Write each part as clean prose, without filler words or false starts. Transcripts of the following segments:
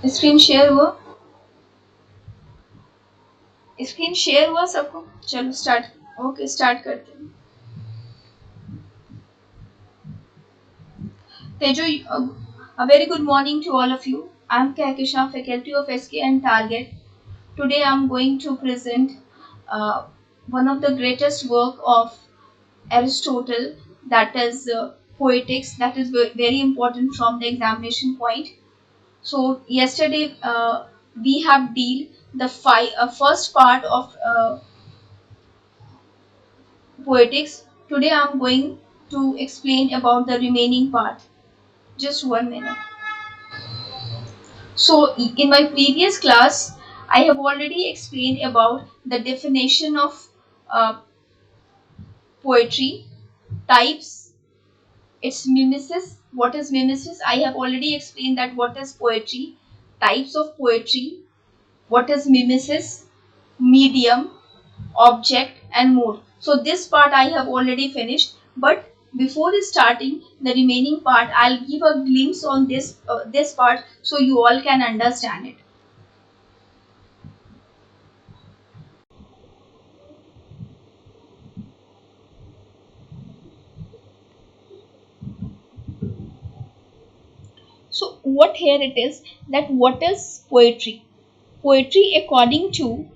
Screen share हुआ? Screen share हुआ सबको? चलो स्टार्ट। ओके, स्टार्ट करते हैं। Tejo, a very good morning to all of you. I'm Kehkishan, faculty of SK and Target. Today I'm going to present one of the greatest work of Aristotle, that is Poetics, that is very important from the examination point. So yesterday we have deal the first part of Poetics. Today I'm going to explain about the remaining part. Just 1 minute. So, in my previous class, I have already explained about the definition of uh, poetry, types, its mimesis. What is mimesis? I have already explained that what is poetry, types of poetry, what is mimesis, medium, object, and mode. So, this part I have already finished, but before starting the remaining part, I'll give a glimpse on this part so you all can understand it. So what here it is, that what is poetry? Poetry, according to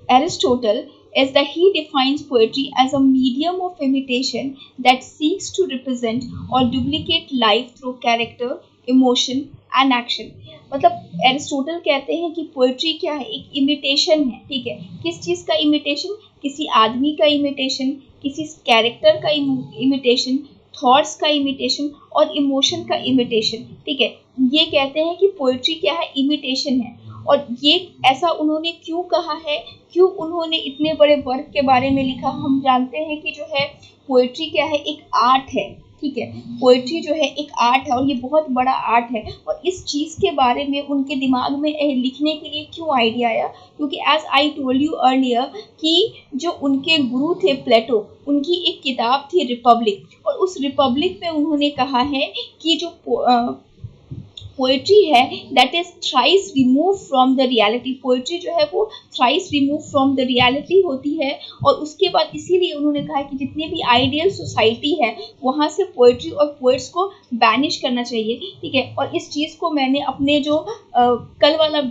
Aristotle, is that he defines poetry as a medium of imitation that seeks to represent or duplicate life through character, emotion and action. मतलब Aristotle कहते हैं कि poetry क्या है, एक imitation है। ठीक है, किस चीज का इमिटेशन? किसी आदमी का इमिटेशन, किसी कैरेक्टर का इमिटेशन, थॉट्स का इमिटेशन और इमोशन का इमिटेशन। ठीक है, ये कहते हैं कि पोएट्री क्या है, इमिटेशन है। और ये ऐसा उन्होंने क्यों कहा है, क्यों उन्होंने इतने बड़े वर्क के बारे में लिखा? हम जानते हैं कि जो है पोएट्री क्या है, एक आर्ट है। ठीक है, पोएट्री जो है एक आर्ट है और ये बहुत बड़ा आर्ट है। और इस चीज के बारे में उनके दिमाग में लिखने के लिए क्यों आइडिया आया? क्योंकि as I told you earlier कि जो उनके गुरु थे प्लेटो, उनकी एक किताब थी रिपब्लिक, और उस रिपब्लिक में उन्होंने कहा है कि जो पोएट्री है that is thrice remove from the reality. Poetry जो है वो thrice remove from the reality होती है। और उसके बाद इसीलिए उन्होंने कहा कि जितनी भी आइडियल सोसाइटी है वहाँ से पोएट्री और पोएट्स को बैनिश करना चाहिए। ठीक है, और इस चीज़ को मैंने अपने जो कल वाला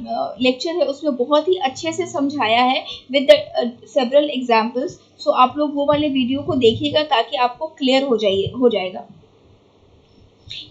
लेक्चर है उसमें बहुत ही अच्छे से समझाया है विद द सेवरल एग्जाम्पल्स। सो आप लोग वो वाले वीडियो को देखिएगा ताकि आपको क्लियर हो जाएगा।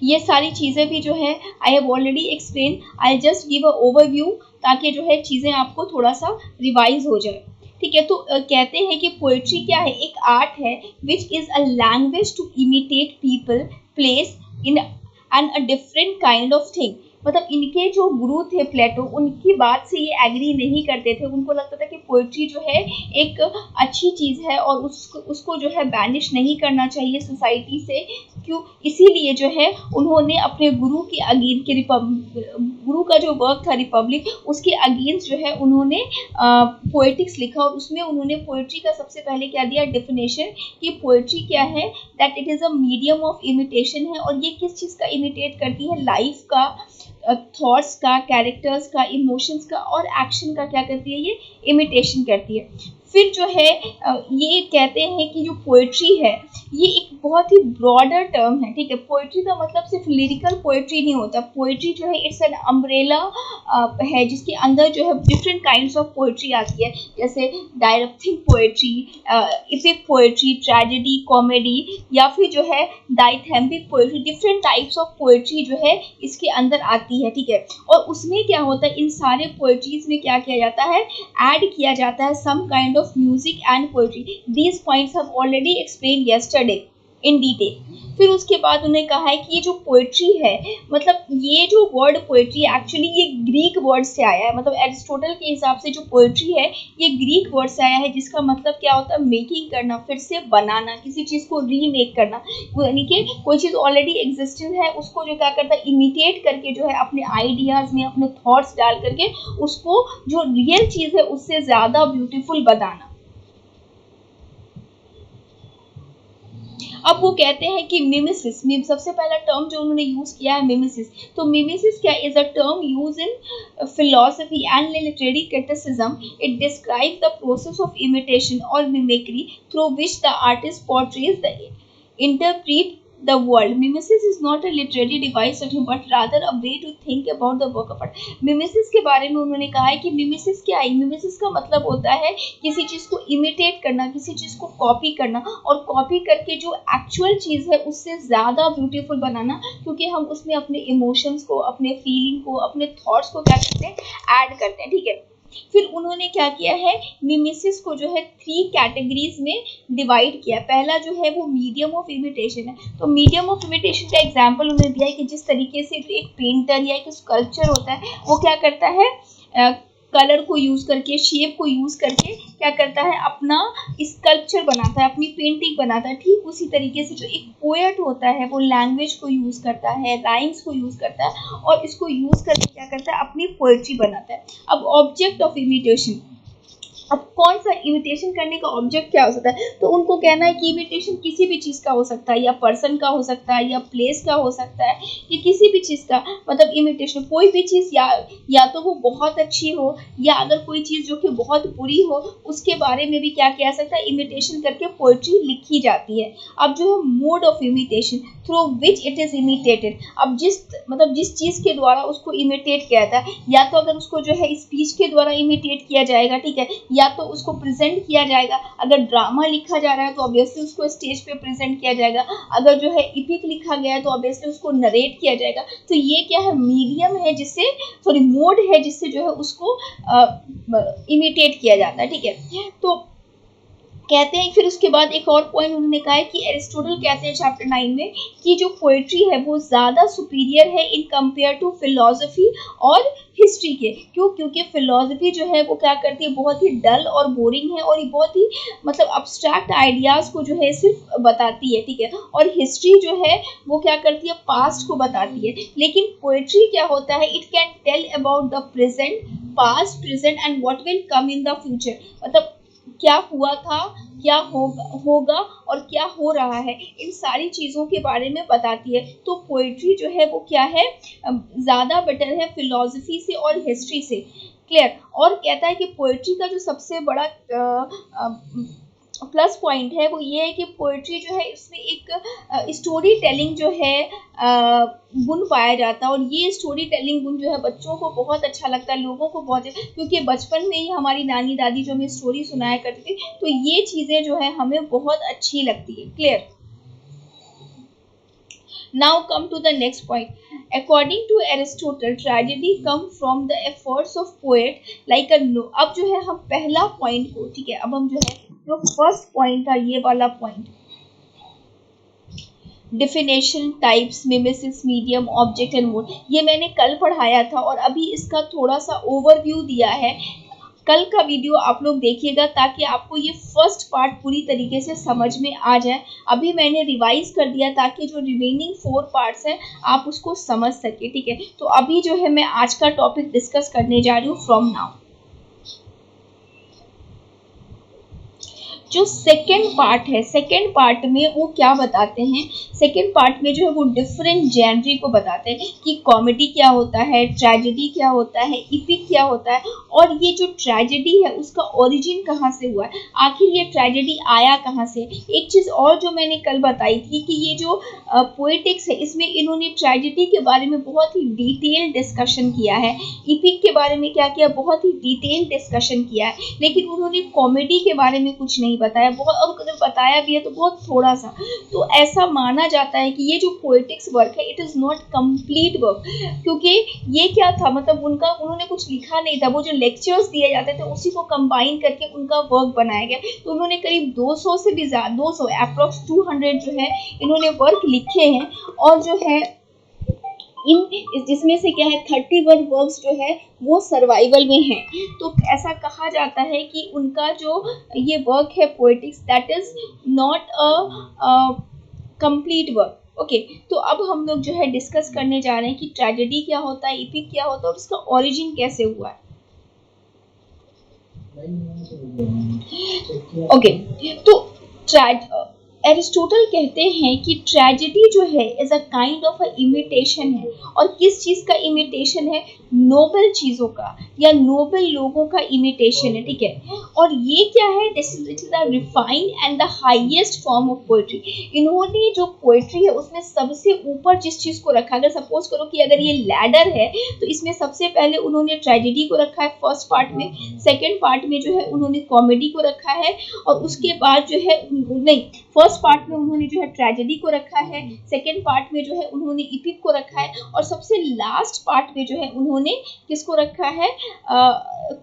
ये सारी चीज़ें भी जो है आई have already explain, I just give a overview ताकि जो है चीज़ें आपको थोड़ा सा रिवाइज हो जाए। ठीक है, तो कहते हैं कि पोएट्री क्या है, एक आर्ट है which is a language to imitate people, place in and a different kind of thing. मतलब इनके जो गुरु थे प्लेटो, उनकी बात से ये एग्री नहीं करते थे। उनको लगता था कि पोएट्री जो है एक अच्छी चीज़ है और उसको जो है बैनिश नहीं करना चाहिए सोसाइटी से। क्यों? इसीलिए जो है उन्होंने अपने गुरु के अगेंस्ट के गुरु का जो वर्क था रिपब्लिक, उसके अगेंस्ट जो है उन्होंने पोएटिक्स लिखा। और उसमें उन्होंने पोएट्री का सबसे पहले क्या दिया डेफिनेशन कि पोएट्री क्या है, that it is a medium of imitation है। और ये किस चीज़ का इमिटेट करती है? लाइफ का, थॉट्स का, कैरेक्टर्स का, इमोशंस का और एक्शन का क्या करती है? ये इमिटेशन करती है। फिर जो है ये कहते हैं कि जो पोएट्री है ये एक बहुत ही ब्रॉडर टर्म है। ठीक है, पोएट्री का मतलब सिर्फ लिरिकल पोएट्री नहीं होता। पोएट्री जो है इट्स एन अम्ब्रेला है जिसके अंदर जो है डिफरेंट काइंड्स ऑफ पोएट्री आती है, जैसे directing poetry, epic poetry, tragedy, comedy, या फिर जो है dithyrambic poetry. Different types of poetry जो है इसके अंदर आती है। ठीक है, और उसमें क्या होता है, इन सारे पोएट्रीज में क्या किया जाता है, ऐड किया जाता है some kind of music and poetry. These points have already explain yesterday in detail। फिर उसके बाद उन्होंने कहा है कि ये जो पोएट्री है, मतलब ये जो वर्ड पोएट्री एक्चुअली ये ग्रीक वर्ड से आया है। मतलब एरिस्टोटल के हिसाब से जो पोएट्री है ये ग्रीक वर्ड से आया है, जिसका मतलब क्या होता है, मेकिंग करना, फिर से बनाना, किसी चीज़ को रीमेक करना। यानी कि कोई चीज़ ऑलरेडी एग्जिस्टेंट है उसको जो क्या करता है, इमिटेट करके जो है अपने आइडियाज़ में अपने थॉट्स डाल करके उसको जो रियल चीज़ है उससे ज़्यादा ब्यूटीफुल बनाना। अब वो कहते हैं कि मिमेसिस, सबसे पहला टर्म जो उन्होंने यूज किया है मिमेसिस। तो मिमेसिस क्या is a term use in philosophy and literary criticism. It describes the process of imitation or mimicry through which the artist portrays the interpret the world. Mimesis is not a literary device but rather a way to think about the work of art. Mimesis के बारे में उन्होंने कहा है कि mimesis क्या है। Mimesis का मतलब होता है किसी चीज को इमिटेट करना, किसी चीज को कॉपी करना, और कॉपी करके जो एक्चुअल चीज है उससे ज्यादा ब्यूटीफुल बनाना, क्योंकि हम उसमें अपने इमोशंस को, अपने फीलिंग को, अपने थॉट्स को क्या करते हैं, ऐड करते हैं। ठीक है, फिर उन्होंने क्या किया है, मिमेसिस को जो है 3 कैटेगरीज में डिवाइड किया। पहला जो है वो मीडियम ऑफ इमिटेशन है। तो मीडियम ऑफ इमिटेशन का एग्जांपल उन्होंने दिया है कि जिस तरीके से जो एक पेंटर या एक स्कल्पचर होता है वो क्या करता है, कलर को यूज करके, शेप को यूज करके क्या करता है, अपना स्कल्पचर बनाता है, अपनी पेंटिंग बनाता है। ठीक उसी तरीके से जो एक पोएट होता है वो लैंग्वेज को यूज करता है, राइम्स को यूज करता है, और इसको यूज करके क्या करता है, अपनी पोएट्री बनाता है। अब ऑब्जेक्ट ऑफ इमिटेशन, अब कौन सा इमिटेशन करने का ऑब्जेक्ट क्या हो सकता है, तो उनको कहना है कि इमिटेशन किसी भी चीज़ का हो सकता है, या पर्सन का हो सकता है, या प्लेस का हो सकता है, या किसी भी चीज़ का, मतलब इमिटेशन कोई भी चीज़ या तो वो बहुत अच्छी हो, या अगर कोई चीज़ जो कि बहुत बुरी हो उसके बारे में भी क्या किया जा सकता है, इमिटेशन करके पोइट्री लिखी जाती है। अब जो है mode of imitation through which it is imitated, अब जिस चीज़ के द्वारा उसको इमिटेट किया जाता है, या तो अगर उसको जो है स्पीच के द्वारा इमिटेट किया जाएगा, ठीक है, या तो उसको प्रेजेंट किया जाएगा। अगर ड्रामा लिखा जा रहा है तो ऑब्वियसली उसको स्टेज पे प्रेजेंट किया जाएगा। अगर जो है इपिक लिखा गया है तो ऑब्वियसली उसको नरेट किया जाएगा। तो ये क्या है, मीडियम है जिससे, सॉरी मोड है जिससे जो है उसको इमिटेट किया जाता है। ठीक है, तो कहते हैं, फिर उसके बाद एक और पॉइंट उन्होंने कहा है कि एरिस्टोटल कहते हैं चैप्टर 9 में कि जो पोएट्री है वो ज़्यादा सुपीरियर है इन कंपेयर टू फिलोसफी और हिस्ट्री के। क्यों? क्योंकि फिलोसफी जो है वो क्या करती है, बहुत ही डल और बोरिंग है, और ये बहुत ही मतलब अब्स्ट्रैक्ट आइडियाज़ को जो है सिर्फ बताती है। ठीक है, और हिस्ट्री जो है वो क्या करती है, पास्ट को बताती है। लेकिन पोएट्री क्या होता है, it can tell about the present, past, present and what will come in the future, मतलब क्या हुआ था, क्या होगा और क्या हो रहा है, इन सारी चीज़ों के बारे में बताती है। तो पोइट्री जो है वो क्या है, ज़्यादा बेटर है फिलॉसफी से और हिस्ट्री से। क्लियर? और कहता है कि पोइट्री का जो सबसे बड़ा प्लस पॉइंट है वो ये है कि पोइट्री जो है इसमें एक स्टोरी टेलिंग जो है गुण पाया जाता है, और ये स्टोरी टेलिंग गुण जो है बच्चों को बहुत अच्छा लगता है, लोगों को बहुत, क्योंकि बचपन में ही हमारी नानी दादी जो हमें स्टोरी सुनाया करती थी, तो ये चीज़ें जो है हमें बहुत अच्छी लगती है। Clear? Now come to the next point. According to Aristotle, tragedy comes from the efforts of poet like a no. अब जो है हम पहला पॉइंट को, ठीक है, अब हम जो है जो फर्स्ट पॉइंट था ये वाला point, definition, types, mimesis, medium, object and mode, ये मैंने कल पढ़ाया था और अभी इसका थोड़ा सा ओवरव्यू दिया है। कल का वीडियो आप लोग देखिएगा ताकि आपको ये फर्स्ट पार्ट पूरी तरीके से समझ में आ जाए। अभी मैंने रिवाइज कर दिया ताकि जो रिमेनिंग 4 पार्ट्स हैं आप उसको समझ सके। ठीक है, तो अभी जो है मैं आज का टॉपिक डिस्कस करने जा रही हूँ फ्रॉम नाउ। जो सेकेंड पार्ट है, सेकेंड पार्ट में वो क्या बताते हैं, सेकेंड पार्ट में जो है वो डिफरेंट जेनरी को बताते हैं कि कॉमेडी क्या होता है, ट्रेजेडी क्या होता है, इपिक क्या होता है, और ये जो ट्रेजेडी है उसका ओरिजिन कहाँ से हुआ है, आखिर ये ट्रेजेडी आया कहाँ से। एक चीज़ और जो मैंने कल बताई थी कि ये जो पोएटिक्स है इसमें इन्होंने ट्रेजेडी के बारे में बहुत ही डिटेल डिस्कशन किया है, इपिक के बारे में क्या किया, बहुत ही डिटेल डिस्कशन किया है, लेकिन उन्होंने कॉमेडी के बारे में कुछ नहीं बताया, बहुत, और अगर बताया भी है तो बहुत थोड़ा सा। तो ऐसा माना जाता है कि ये जो पोएटिक्स वर्क है it is not complete work, क्योंकि ये क्या था, मतलब उन्होंने कुछ लिखा नहीं था, वो जो लेक्चर्स दिए जाते थे उसी को कंबाइन करके उनका वर्क बनाया गया। तो उन्होंने करीब 200 से भी ज़्यादा, 200 अप्रॉक्स 200 जो है इन्होंने वर्क लिखे हैं, और जो है जिसमें से क्या है 31 वर्क्स जो है वो सर्वाइवल में है। तो ऐसा कहा जाता है कि उनका जो ये वर्क है poetics, that is not a complete work. Okay, तो अब हम लोग जो है डिस्कस करने जा रहे हैं कि ट्रेजेडी क्या होता है, इपिक क्या होता है, और उसका ओरिजिन कैसे हुआ है। ओके, तो एरिस्टोटल कहते हैं कि ट्रेजेडी जो है is a kind of a imitation है। और किस चीज का इमिटेशन है? नोबल चीजों का या नोबल लोगों का इमिटेशन है, ठीक है। और ये क्या है? This is the refined and the highest form of poetry. इन्होंने जो पोएट्री है उसमें सबसे ऊपर जिस चीज को रखा, अगर सपोज करो कि अगर ये लैडर है तो इसमें सबसे पहले उन्होंने ट्रेजेडी को रखा है फर्स्ट पार्ट में, सेकेंड पार्ट में जो है उन्होंने कॉमेडी को रखा है, और उसके बाद जो है नहीं, फर्स्ट पार्ट में उन्होंने जो है ट्रेजेडी को रखा है, सेकेंड पार्ट में जो है उन्होंने इपिक को रखा है, और सबसे लास्ट पार्ट में जो है उन्होंने किसको रखा है?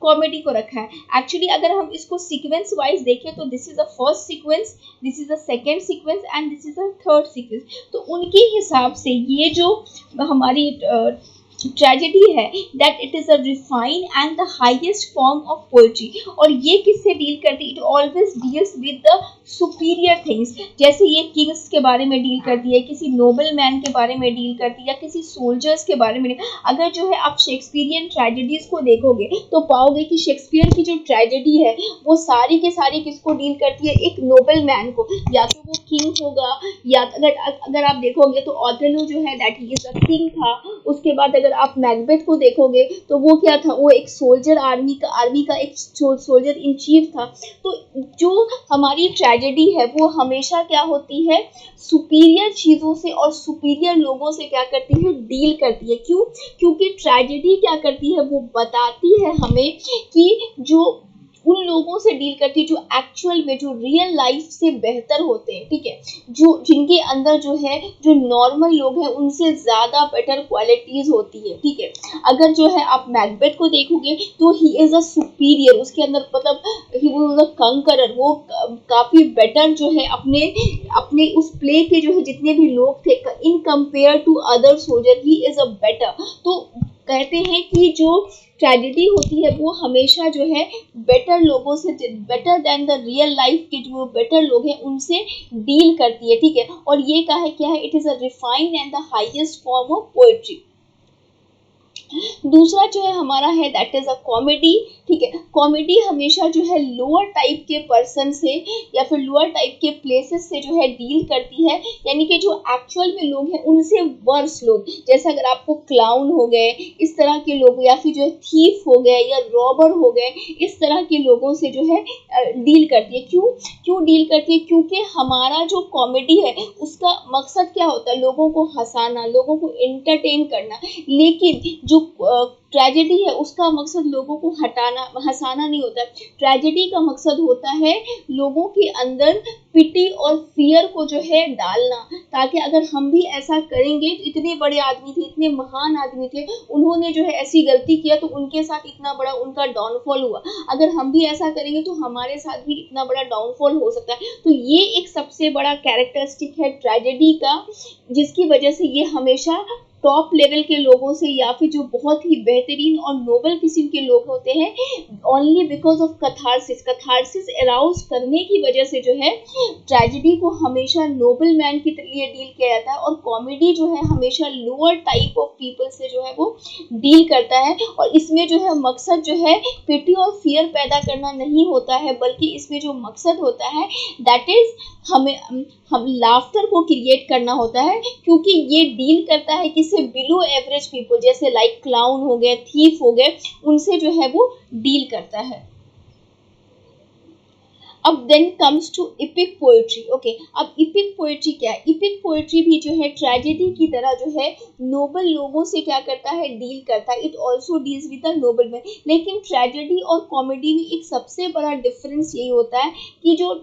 कॉमेडी को रखा है। एक्चुअली अगर हम इसको सीक्वेंस वाइज देखें तो this is the first sequence, this is the second sequence and this is the third sequence. तो उनके हिसाब से ये जो हमारी ट्रेजेडी है that it is a refined and the highest form of poetry. और ये किससे डील करती? It always deals with the superior things. जैसे ये किंग्स के बारे में डील करती है, किसी नोबल मैन के बारे में डील करती है, या किसी सोल्जर्स के बारे में। अगर जो है आप शेक्सपियरियन ट्रेजेडीज को देखोगे तो पाओगे कि शेक्सपियर की जो ट्रेजेडी है वो सारी के सारी किसको डील करती है? एक नोबल मैन को, या तो वो किंग होगा, या अगर आप देखोगे तो ओथेलो जो है that he is a king था। उसके बाद अगर आप मैकबेथ को देखोगे तो वो क्या था? वो एक सोल्जर, आर्मी का एक सोल्जर इन चीफ था। तो जो हमारी ट्रेजेडी है वो हमेशा क्या होती है? सुपीरियर चीजों से और सुपीरियर लोगों से क्या करती है? डील करती है। क्यों? क्योंकि ट्रेजेडी क्या करती है? वो बताती है हमें कि जो उन लोगों से डील करती है जो एक्चुअल में, जो रियल लाइफ से बेहतर होते हैं, ठीक है, जो जिनके अंदर जो है, जो नॉर्मल लोग हैं उनसे ज्यादा बेटर क्वालिटीज होती है, ठीक है। अगर जो है आप मैकबेथ को देखोगे तो ही इज अ सुपीरियर, उसके अंदर मतलब ही वाज अ कंकरर, वो काफी बेटर जो है अपने अपने उस प्ले के जो है जितने भी लोग थे in compare to other soldier he is a better. तो कहते हैं कि जो ट्रेजेडी होती है वो हमेशा जो है बेटर लोगों से, better than the real life के जो बेटर लोग हैं उनसे डील करती है, ठीक है। और ये क्या है? It is a refined and the highest form of poetry. दूसरा जो है हमारा है दैट इज अ कॉमेडी, ठीक है। कॉमेडी हमेशा जो है लोअर टाइप के पर्सन से या फिर लोअर टाइप के प्लेसेस से जो है डील करती है, यानी कि जो एक्चुअल में लोग हैं उनसे वर्स लोग, जैसे अगर आपको क्लाउन हो गए, इस तरह के लोग, या फिर जो थीफ हो गए या रॉबर हो गए, इस तरह के लोगों से जो है डील करती है। क्यों डील करती है? क्योंकि हमारा जो कॉमेडी है उसका मकसद क्या होता है? लोगों को हंसाना, लोगों को एंटरटेन करना। लेकिन जो ट्रेजेडी है उसका मकसद लोगों को हंसाना नहीं होता। ट्रेजेडी का मकसद होता है लोगों के अंदर पिटी और फियर को जो है डालना, ताकि अगर हम भी ऐसा करेंगे तो इतने बड़े आदमी थे, इतने महान आदमी थे, उन्होंने जो है ऐसी गलती किया तो उनके साथ इतना बड़ा उनका डाउनफॉल हुआ, अगर हम भी ऐसा करेंगे तो हमारे साथ भी इतना बड़ा डाउनफॉल हो सकता है। तो ये एक सबसे बड़ा कैरेक्टरिस्टिक है ट्रेजेडी का, जिसकी वजह से ये हमेशा टॉप लेवल के लोगों से या फिर जो बहुत ही बेहतरीन और नोबल किस्म के लोग होते हैं, only because of catharsis arouse करने की वजह से जो है ट्रेजेडी को हमेशा नोबल मैन की लिए डील किया जाता है, और कॉमेडी जो है हमेशा लोअर टाइप ऑफ पीपल से जो है वो डील करता है। और इसमें जो है मकसद जो है पिटी और फियर पैदा करना नहीं होता है, बल्कि इसमें जो मकसद होता है दैट इज हम लाफ्टर को क्रिएट करना होता है, क्योंकि ये डील करता है किसी बिलो एवरेज पीपल, जैसे लाइक क्लाउन हो गए, थीफ हो गए, उनसे जो है वो डील करता है। अब then comes to epic poetry. Okay, अब इपिक पोएट्री क्या है? इपिक पोएट्री भी जो है ट्रेजेडी की तरह जो है नोबल लोगों से क्या करता है? डील करता है। It also deals with the noble man. लेकिन ट्रेजेडी और कॉमेडी में एक सबसे बड़ा डिफरेंस यही होता है कि जो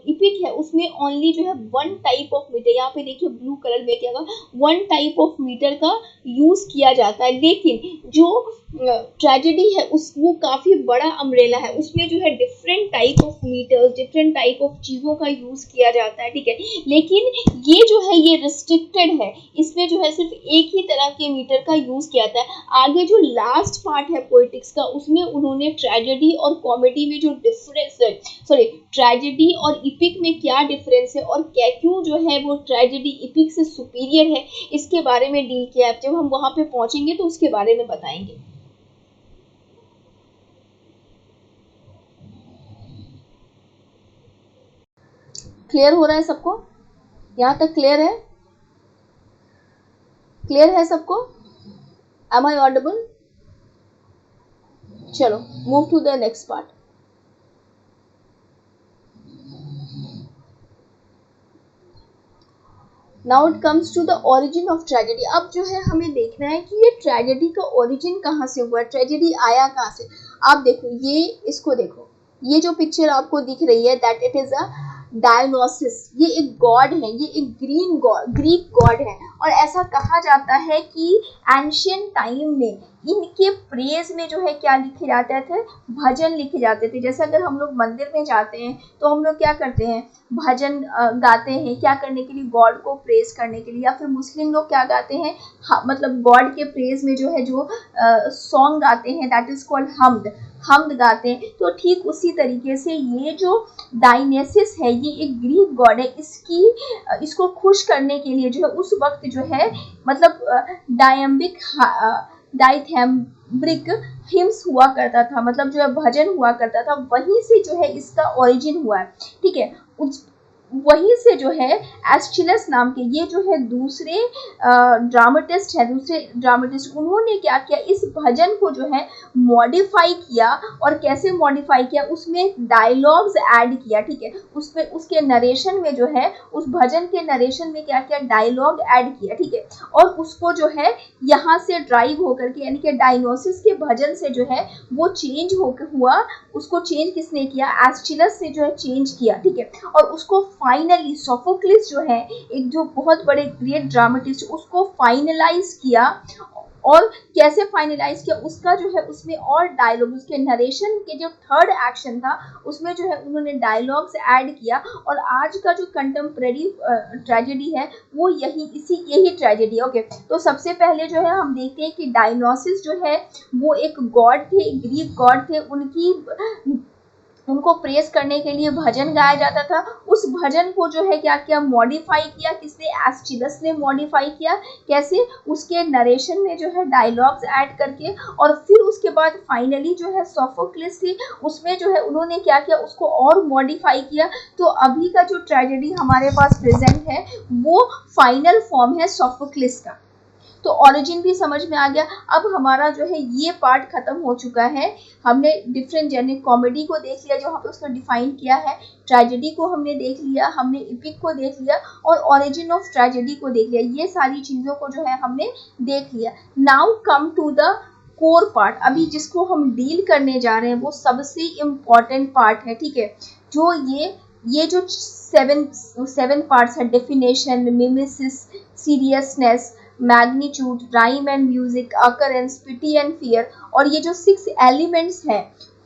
इपिक है उसमें ओनली जो है वन टाइप ऑफ मीटर, यहाँ पे देखिए ब्लू कलर में क्या वन टाइप ऑफ मीटर का यूज किया जाता है। लेकिन जो ट्रेजेडी है उस वो काफी बड़ा अम्ब्रेला है, उसमें जो है different type of meters, different type of चीजों का यूज किया जाता है, ठीक है। लेकिन ये जो है ये रिस्ट्रिक्टेड है, इसमें जो है सिर्फ एक ही तरह के मीटर का यूज किया जाता है। आगे जो लास्ट पार्ट है पोएटिक्स का उसमें उन्होंने ट्रेजेडी और कॉमेडी में जो डिफरेंस है, सॉरी ट्रेजेडी और इपिक में क्या डिफरेंस है और क्या क्यों जो है वो ट्रेजेडी इपिक से सुपीरियर है, इसके बारे में डील किया है। जब हम वहां पे पहुंचेंगे तो उसके बारे में बताएंगे। क्लियर हो रहा है सबको? यहाँ तक क्लियर है? क्लियर है सबको? Am I audible? चलो move to the next part. Now it comes to the origin of tragedy. अब जो है हमें देखना है कि ये ट्रेजेडी का ओरिजिन कहाँ से हुआ, ट्रेजेडी आया कहाँ से. आप देखो, ये इसको देखो, ये जो पिक्चर आपको दिख रही है दैट इट इज अ डायनोसिस. ये एक गॉड है, ये एक ग्रीक गॉड है. और ऐसा कहा जाता है कि एंशियंट टाइम में इनके प्रेज में जो है क्या लिखे जाते थे, भजन लिखे जाते थे. जैसे अगर हम लोग मंदिर में जाते हैं तो हम लोग क्या करते हैं, भजन गाते हैं. क्या करने के लिए? गॉड को प्रेज करने के लिए. या फिर मुस्लिम लोग क्या गाते हैं, मतलब गॉड के प्रेज में जो है जो सॉन्ग गाते हैं दैट इज कॉल्ड हमद गाते हैं. तो ठीक उसी तरीके से ये जो डायनेसिस है ये एक ग्रीक गॉड है. इसको खुश करने के लिए जो है उस वक्त जो है मतलब डायथैम्ब्रिक हिम्स हुआ करता था, मतलब जो है भजन हुआ करता था. वहीं से जो है इसका ओरिजिन हुआ है. ठीक है, वहीं से जो है एस्चिलस नाम के ये जो है दूसरे ड्रामेटिस्ट है, उन्होंने क्या किया, इस भजन को जो है मॉडिफाई किया. और कैसे मॉडिफाई किया, उसमें डायलॉग्स ऐड किया. ठीक है, उसके नरेशन में जो है, उस भजन के नरेशन में क्या किया, डायलॉग ऐड किया. ठीक है, और उसको जो है यहाँ से ड्राइव होकर के, यानी कि डायनोसिस के भजन से जो है वो चेंज होकर हुआ. उसको चेंज किसने किया, एस्चिलस ने जो है चेंज किया. ठीक है, और उसको फाइनली सोफोक्लिस जो है एक जो बहुत बड़े ग्रेट ड्रामेटिस्ट, उसको फाइनलाइज किया. और कैसे फाइनलाइज किया, उसका जो है उसमें और डायलॉग, उसके नरेशन के जो थर्ड एक्शन था उसमें जो है उन्होंने डायलॉग्स ऐड किया. और आज का जो कंटेम्प्रेरी ट्रेजेडी है वो यही ट्रेजेडी. ओके, तो सबसे पहले जो है हम देखते हैं कि डायनोसिस जो है वो एक गॉड थे, ग्रीक गॉड थे. उनको प्रेस करने के लिए भजन गाया जाता था. उस भजन को जो है क्या किया, मॉडिफाई किया. किसने, एस्चिलस ने मॉडिफाई किया. कैसे, उसके नरेशन में जो है डायलॉग्स ऐड करके. और फिर उसके बाद फाइनली जो है सोफोक्लिस थी, उसमें जो है उन्होंने क्या किया, उसको और मॉडिफाई किया. तो अभी का जो ट्रेजेडी हमारे पास प्रेजेंट है वो फाइनल फॉर्म है सोफोक्लिस का. तो ओरिजिन भी समझ में आ गया. अब हमारा जो है ये पार्ट खत्म हो चुका है. हमने डिफरेंट जेनर, कॉमेडी को देख लिया जो वहाँ पे उसने डिफाइन किया है, ट्रेजेडी को हमने देख लिया, हमने इपिक को देख लिया, और ओरिजिन ऑफ ट्रेजेडी को देख लिया. ये सारी चीज़ों को जो है हमने देख लिया. Now come to the core part. अभी जिसको हम डील करने जा रहे हैं वो सबसे इम्पॉर्टेंट पार्ट है. ठीक है, जो ये जो सेवन पार्ट्स है, definition, mimesis, seriousness, magnitude, rhyme and music, occurrence, pity and fear, और ये जो 6 एलिमेंट्स हैं,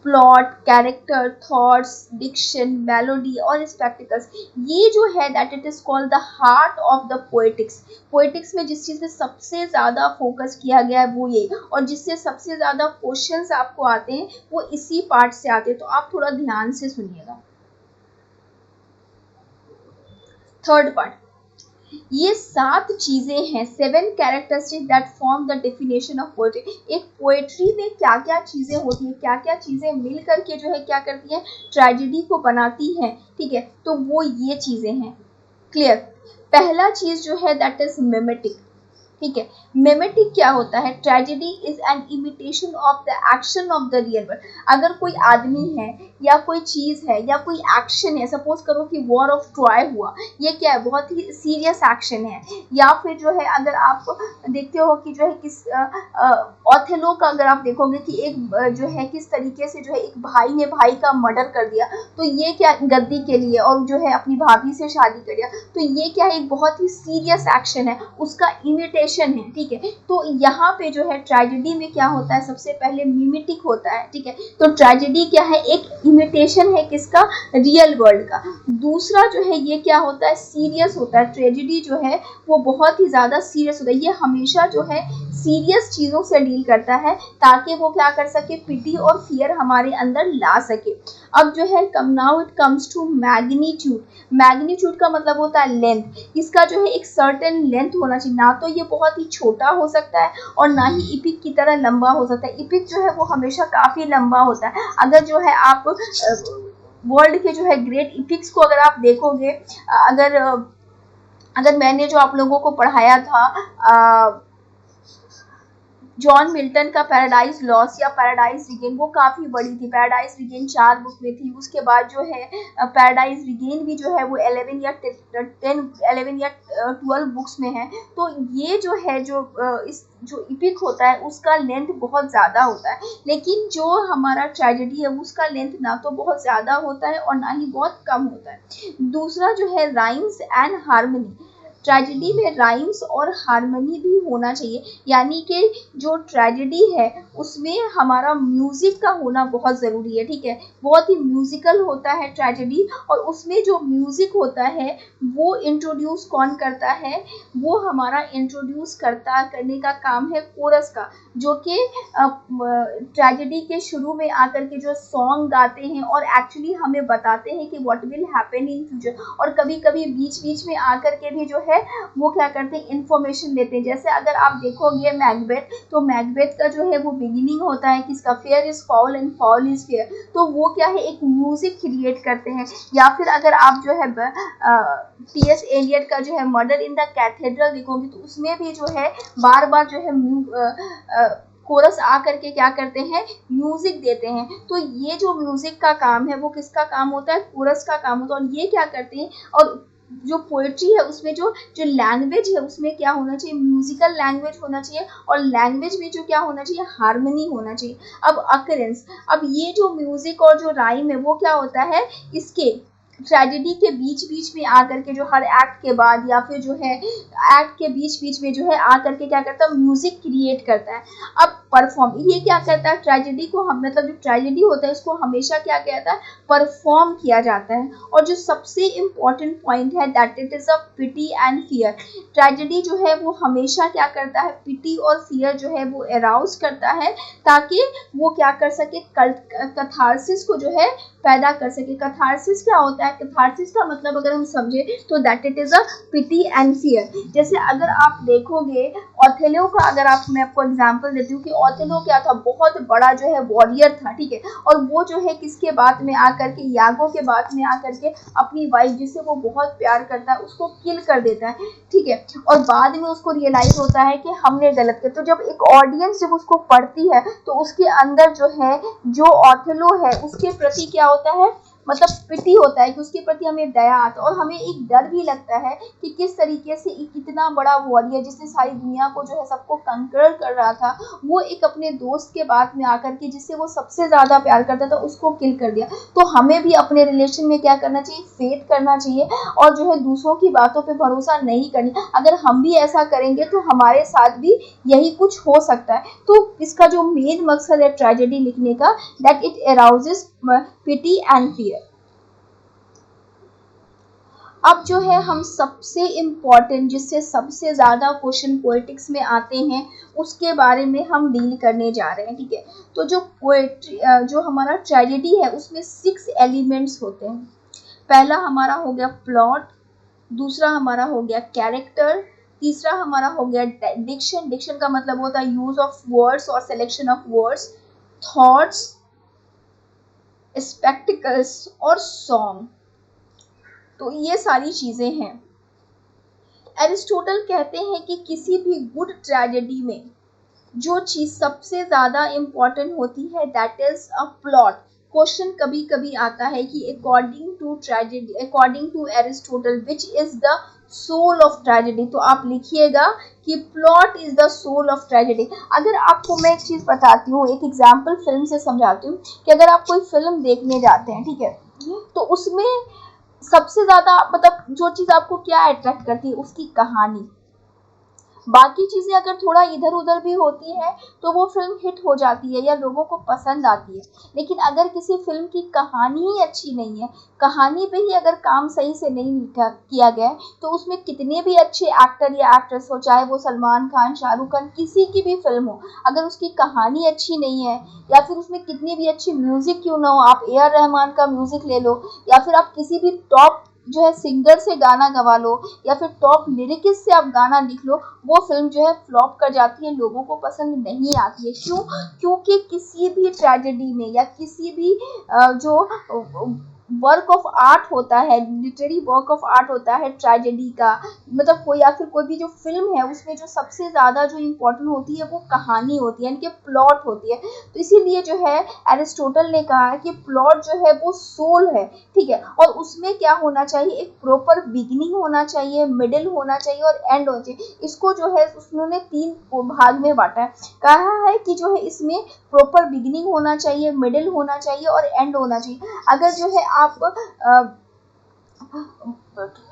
plot, character, thoughts, diction, melody और स्पेक्टिकल्स, ये जो है that it is called the heart of the poetics. Poetics में जिस चीज़ पे सबसे ज़्यादा फोकस किया गया है वो ये, और जिससे सबसे ज़्यादा क्वेश्चंस आपको आते हैं वो इसी पार्ट से आते हैं. तो आप थोड़ा ध्यान से सुनिएगा. थर्ड पार्ट, ये 7 चीजें हैं, 7 characteristic that form the definition of poetry. एक पोएट्री में क्या क्या चीजें होती हैं, क्या क्या चीजें मिल करके जो है क्या करती हैं, ट्रेजेडी को बनाती हैं. ठीक है, तो वो ये चीजें हैं. क्लियर? पहला चीज जो है दैट इज मिमेटिक. ठीक है, मिमेटिक क्या होता है, tragedy is an imitation of the action of the real world. अगर कोई आदमी है या कोई चीज है या कोई एक्शन है, सपोज करो कि वॉर ऑफ ट्रॉय हुआ, ये क्या है, बहुत ही सीरियस एक्शन है. या फिर जो है अगर आप देखते हो कि जो है किस ऑथेलो का अगर आप देखोगे कि एक जो है किस तरीके से जो है एक भाई ने भाई का मर्डर कर दिया, तो ये क्या, गद्दी के लिए, और जो है अपनी भाभी से शादी कर दिया, तो ये क्या है, एक बहुत ही सीरियस एक्शन है, उसका इमिटेशन है. ठीक है, तो यहाँ पे जो है ट्रेजेडी में क्या होता है, सबसे पहले मिमेटिक होता है. ठीक है, तो ट्रेजेडी क्या है, एक इमिटेशन है किसका, रियल वर्ल्ड का. दूसरा जो है ये क्या होता है, सीरियस होता है. ट्रेजेडी जो है वो बहुत ही ज्यादा सीरियस होता है. ये हमेशा जो है सीरियस चीजों से डील करता है ताकि वो क्या कर सके, पिटी और फियर हमारे अंदर ला सके. अब जो है now it comes to magnitude. Magnitude का मतलब होता है लेंथ. इसका जो है एक सर्टेन लेंथ होना चाहिए, ना तो ये बहुत ही छोटा हो सकता है और ना ही इपिक की तरह लंबा हो सकता है. इपिक जो है वो हमेशा काफी लंबा होता है. अगर जो है आप वर्ल्ड के जो है ग्रेट इपिक्स को अगर आप देखोगे, अगर अगर मैंने जो आप लोगों को पढ़ाया था जॉन मिल्टन का पैराडाइज लॉस्ट या पैराडाइज रिगेन, वो काफ़ी बड़ी थी। पैराडाइज रिगेन 4 बुक में थी। उसके बाद जो है पैराडाइज रिगेन भी जो है वो 11 या 12 बुक्स में है। तो ये जो है इस जो इपिक होता है उसका लेंथ बहुत ज़्यादा होता है, लेकिन जो हमारा ट्रेजेडी है उसका लेंथ ना तो बहुत ज़्यादा होता है और ना ही बहुत कम होता है। दूसरा जो है राइम्स एंड हार्मनी, ट्रेजेडी में राइम्स और हार्मनी भी होना चाहिए, यानी कि जो ट्रेजेडी है उसमें हमारा म्यूजिक का होना बहुत ज़रूरी है। ठीक है, बहुत ही म्यूजिकल होता है ट्रेजेडी, और उसमें जो म्यूजिक होता है वो इंट्रोड्यूस कौन करता है, वो हमारा इंट्रोड्यूस करने का काम है कोरस का, जो कि ट्रेजेडी के शुरू में आकर के जो सॉन्ग गाते हैं और एक्चुअली हमें बताते हैं कि what will happen in future, और कभी कभी बीच बीच में आकर के भी जो है वो क्या करते हैं, इंफॉर्मेशन देते हैं। जैसे अगर आप देखोगे मैकबेथ, तो मैकबेथ का जो है वो बिगिनिंग होता है कि इसका fair is foul and foul is fair, तो वो क्या है, एक म्यूजिक क्रिएट करते हैं। या फिर अगर आप जो है टी.एस. एलियट का जो है मर्डर इन द कैथेड्रल देखोगे, तो उसमें भी जो है बार बार जो है कोरस आ करके क्या करते हैं, म्यूजिक देते हैं। तो ये जो म्यूजिक का काम है वो किसका काम होता है, कोरस का काम होता है। और ये क्या करते हैं, और जो पोएट्री है उसमें जो जो लैंग्वेज है उसमें क्या होना चाहिए, म्यूजिकल लैंग्वेज होना चाहिए, और लैंग्वेज में जो क्या होना चाहिए, हार्मनी होना चाहिए। अब अकरेंस, अब ये जो म्यूजिक और जो राइम है वो क्या होता है, इसके ट्रेजेडी के बीच बीच में आकर के जो हर एक्ट के बाद या फिर जो है एक्ट के बीच बीच में जो है आकर के क्या करता है, म्यूजिक क्रिएट करता है। अब परफॉर्म, ये क्या करता है, ट्रेजेडी को हम मतलब जो ट्रेजेडी होता है उसको हमेशा क्या कहता है, परफॉर्म किया जाता है। और जो सबसे इम्पॉर्टेंट पॉइंट है that it is a pity and fear, tragedy जो है वो हमेशा क्या करता है, पिटी और फियर जो है वो अराउज करता है, ताकि वो क्या कर सके, कथारसिस को जो है पैदा कर सके। कथारसिस क्या होता है, कथारसिस का मतलब अगर हम समझे तो that it is a pity and fear. जैसे अगर आप देखोगे ऑथेलो का, अगर आप मैं आपको एग्जांपल देती हूँ कि ऑथेलो क्या था, बहुत बड़ा जो है वॉरियर था, ठीक है, और वो जो है किसके बाद में आकर के, यागो के बाद में आकर के अपनी वाइफ जिससे वो बहुत प्यार करता है उसको किल कर देता है, ठीक है, और बाद में उसको रियलाइज होता है कि हमने गलत किया। तो जब एक ऑडियंस जब उसको पढ़ती है तो उसके अंदर जो है, जो ऑथेलो है उसके प्रति क्या होता है, मतलब पिटी होता है, कि उसके प्रति हमें दया आता है, और हमें एक डर भी लगता है कि किस तरीके से एक इतना बड़ा वॉरियर जिसने सारी दुनिया को जो है सबको कंकर कर रहा था, वो एक अपने दोस्त के बाद में आकर के जिससे वो सबसे ज़्यादा प्यार करता था उसको किल कर दिया। तो हमें भी अपने रिलेशन में क्या करना चाहिए, फेथ करना चाहिए, और जो है दूसरों की बातों पे भरोसा नहीं करनी। अगर हम भी ऐसा करेंगे तो हमारे साथ भी यही कुछ हो सकता है। तो इसका जो मेन मकसद है ट्रेजेडी लिखने का, that it arouses pity and fear. अब जो है हम सबसे इम्पॉर्टेंट, जिससे सबसे ज़्यादा क्वेश्चन पोएटिक्स में आते हैं, उसके बारे में हम डील करने जा रहे हैं, ठीक है। तो जो पोएट्री, जो हमारा ट्रेजेडी है उसमें 6 एलिमेंट्स होते हैं। पहला हमारा हो गया प्लॉट, दूसरा हमारा हो गया कैरेक्टर, तीसरा हमारा हो गया डिक्शन, डिक्शन का मतलब होता है यूज ऑफ वर्ड्स और selection of words, thoughts, spectacles और सॉन्ग। तो ये सारी चीजें हैं। एरिस्टोटल कहते हैं कि किसी भी गुड ट्रेजेडी में जो चीज सबसे ज्यादा इम्पोर्टेंट होती है that is a plot. Question कभी कभी आता है कि according to tragedy, according to Aristotle which is the soul of tragedy, तो आप लिखिएगा कि plot is the soul of tragedy. अगर आपको मैं एक चीज बताती हूँ, एक एग्जाम्पल फिल्म से समझाती हूँ कि अगर आप कोई फिल्म देखने जाते हैं, ठीक है, तो उसमें सबसे ज्यादा मतलब जो चीज आपको क्या अट्रैक्ट करती है, उसकी कहानी। बाकी चीजें अगर थोड़ा इधर उधर भी होती है तो वो फिल्म हिट हो जाती है या लोगों को पसंद आती है। लेकिन अगर किसी फिल्म की कहानी ही अच्छी नहीं है, कहानी पे ही अगर काम सही से नहीं किया गया है, तो उसमें कितने भी अच्छे एक्टर या एक्ट्रेस हो, चाहे वो सलमान खान, शाहरुख खान, किसी की भी फिल्म हो, अगर उसकी कहानी अच्छी नहीं है या फिर उसमें कितनी भी अच्छी म्यूजिक क्यों ना हो, आप ए आर रहमान का म्यूजिक ले लो या फिर आप किसी भी टॉप जो है सिंगर से गाना गवा लो या फिर टॉप लिरिकिस्ट से आप गाना लिख लो, वो फिल्म जो है फ्लॉप कर जाती है, लोगों को पसंद नहीं आती है। क्यों? क्योंकि किसी भी ट्रेजेडी में या किसी भी जो वर्क ऑफ आर्ट होता है, लिटरेरी वर्क ऑफ आर्ट होता है ट्रेजेडी का, मतलब कोई या फिर कोई भी जो फिल्म है उसमें जो सबसे ज़्यादा जो इम्पोर्टेंट होती है वो कहानी होती है, यानी कि प्लॉट होती है। तो इसीलिए जो है एरिस्टोटल ने कहा है कि प्लॉट जो है वो सोल है, ठीक है, और उसमें क्या होना चाहिए, एक प्रॉपर बिगिनिंग होना चाहिए, मिडिल होना चाहिए और एंड होना चाहिए। इसको जो है उन्होंने 3 भाग में बांटा है। कहा है कि जो है इसमें प्रॉपर बिगिनिंग होना चाहिए, मिडिल होना चाहिए और एंड होना चाहिए। अगर जो है आप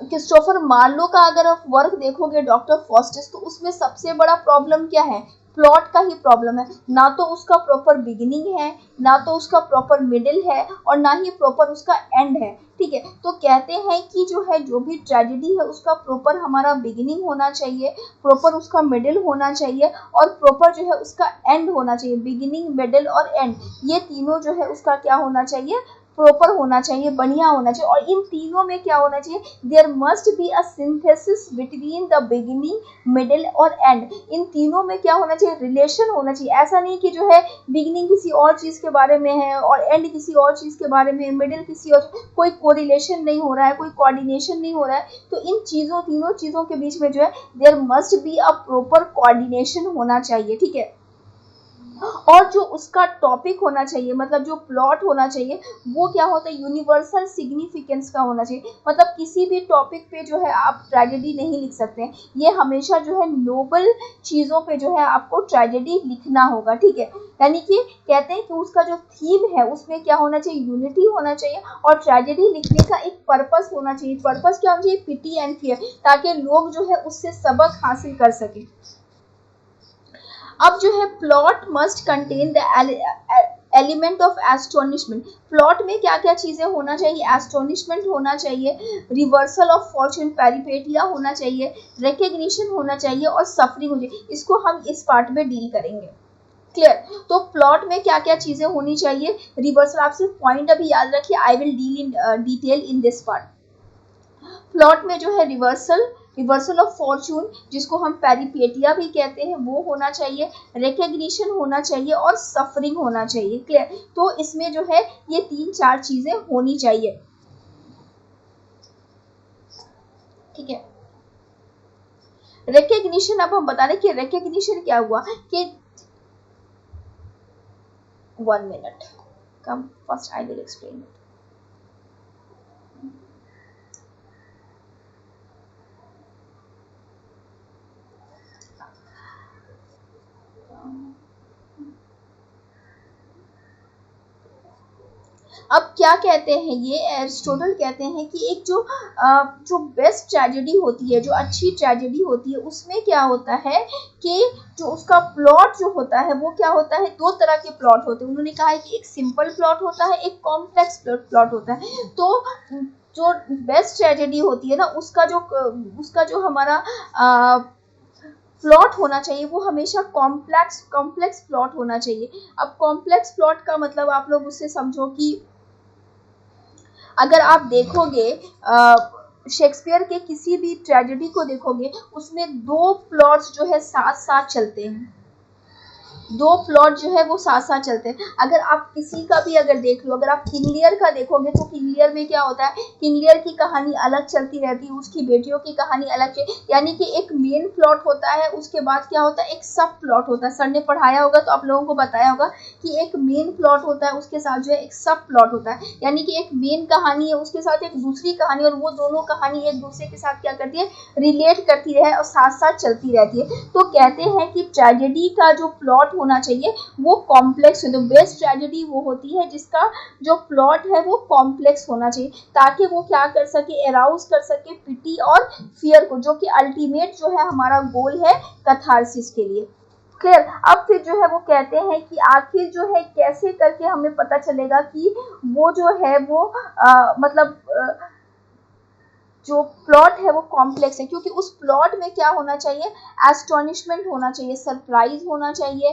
क्रिस्टोफर मार्लो का अगर आप वर्क देखोगे डॉक्टर फॉस्टिस, तो उसमें सबसे बड़ा प्रॉब्लम क्या है, प्लॉट का ही प्रॉब्लम है। ना तो उसका प्रॉपर बिगिनिंग है, ना तो उसका प्रॉपर मिडिल है और ना ही प्रॉपर उसका एंड है, ठीक है। तो कहते हैं कि जो है जो भी ट्रेजेडी है उसका प्रॉपर हमारा बिगिनिंग होना चाहिए, प्रॉपर उसका मिडिल होना चाहिए और प्रॉपर जो है उसका एंड होना चाहिए। बिगिनिंग, मिडिल और एंड, ये तीनों जो है उसका क्या होना चाहिए, प्रॉपर होना चाहिए, बढ़िया होना चाहिए। और इन तीनों में क्या होना चाहिए, there must be a synthesis between the beginning, middle और एंड। इन तीनों में क्या होना चाहिए, रिलेशन होना चाहिए। ऐसा नहीं कि जो है बिगिनिंग किसी और चीज़ के बारे में है और एंड किसी और चीज़ के बारे में, मिडिल किसी और, कोई कोरिलेशन नहीं हो रहा है, कोई कोऑर्डिनेशन नहीं हो रहा है। तो इन चीज़ों, तीनों चीज़ों के बीच में जो है there must be a proper coordination होना चाहिए, ठीक है। और जो उसका टॉपिक होना चाहिए, मतलब जो प्लॉट होना चाहिए, वो क्या होता है, यूनिवर्सल सिग्निफिकेंस का होना चाहिए। मतलब किसी भी टॉपिक पे जो है आप ट्रेजेडी नहीं लिख सकते हैं, ये हमेशा जो है नोबल चीज़ों पे जो है आपको ट्रेजेडी लिखना होगा, ठीक है। यानी कि कहते हैं कि उसका जो थीम है उसमें क्या होना चाहिए, यूनिटी होना चाहिए और ट्रेजेडी लिखने का एक पर्पस होना चाहिए। पर्पस क्या होना चाहिए, पिटी एंड फियर, ताकि लोग जो है उससे सबक हासिल कर सकें। अब जो है plot must contain the element of astonishment. Plot में क्या क्या चीजें होना चाहिए, एस्टोनिशमेंट होना चाहिए, रिवर्सल ऑफ फॉर्चून, पेरिपेटिया होना चाहिए, रिकग्निशन होना चाहिए और सफरिंग होनी चाहिए। इसको हम इस पार्ट में डील करेंगे, क्लियर। तो प्लॉट में क्या क्या चीजें होनी चाहिए, रिवर्सल, आप सिर्फ पॉइंट अभी याद रखिए, I will deal in detail in this part. Plot में जो है रिवर्सल, रिवर्सल ऑफ फॉर्चून जिसको हम पेरिपेटिया भी कहते हैं, वो होना चाहिए, रिकग्निशन होना चाहिए और सफरिंग होना चाहिए, क्लियर। तो इसमें जो है ये 3-4 चीजें होनी चाहिए, ठीक है। रिकग्निशन, अब हम बता रहे कि रिकग्निशन क्या हुआ कि 1 minute, come first I will explain. अब क्या कहते हैं, ये एरिस्टोटल कहते हैं कि एक जो बेस्ट ट्रेजेडी होती है, जो अच्छी ट्रेजेडी होती है, उसमें क्या होता है कि जो उसका प्लॉट जो होता है वो क्या होता है, 2 तरह के प्लॉट होते हैं। उन्होंने कहा है कि एक सिंपल प्लॉट होता है, एक कॉम्प्लेक्स प्लॉट होता है। तो जो बेस्ट ट्रेजेडी होती है ना, उसका जो हमारा प्लॉट होना चाहिए वो हमेशा कॉम्प्लेक्स प्लॉट होना चाहिए। अब कॉम्प्लेक्स प्लॉट का मतलब आप लोग उससे समझो कि अगर आप देखोगे शेक्सपियर के किसी भी ट्रेजेडी को देखोगे, उसमें 2 प्लॉट्स जो है साथ साथ चलते हैं, 2 प्लॉट जो है वो साथ साथ चलते हैं। अगर आप किसी का भी अगर देख लो, अगर आप किंग लियर का देखोगे तो किंग लियर में क्या होता है, किंग लियर की कहानी अलग चलती रहती है, उसकी बेटियों की कहानी अलग चलती, यानी कि एक मेन प्लॉट होता है, उसके बाद क्या होता है, एक सब प्लॉट होता है। सर ने पढ़ाया होगा तो आप लोगों को बताया होगा कि एक मेन प्लॉट होता है, उसके साथ जो है एक सब प्लॉट होता है, यानी कि एक मेन कहानी है, उसके साथ एक दूसरी कहानी, और वो दोनों कहानी एक दूसरे के साथ क्या करती है, रिलेट करती है और साथ साथ चलती रहती है। तो कहते हैं कि ट्रेजेडी का जो प्लॉट होना चाहिए वो कॉम्प्लेक्स हो। तो बेस्ट ट्रेजेडी वो होती है जिसका जो प्लॉट है वो कॉम्प्लेक्स होना चाहिए, ताकि वो क्या कर सके, अराउज कर सके पिटी और फियर को, जो कि अल्टीमेट जो है हमारा गोल है कैथारसिस के लिए, क्लियर। अब फिर जो है वो कहते हैं कि आखिर जो है कैसे करके हमें पता चलेगा कि वो जो है वो जो प्लॉट है वो कॉम्प्लेक्स है, क्योंकि उस प्लॉट में क्या होना चाहिए, एस्टोनिशमेंट होना चाहिए, सरप्राइज होना चाहिए,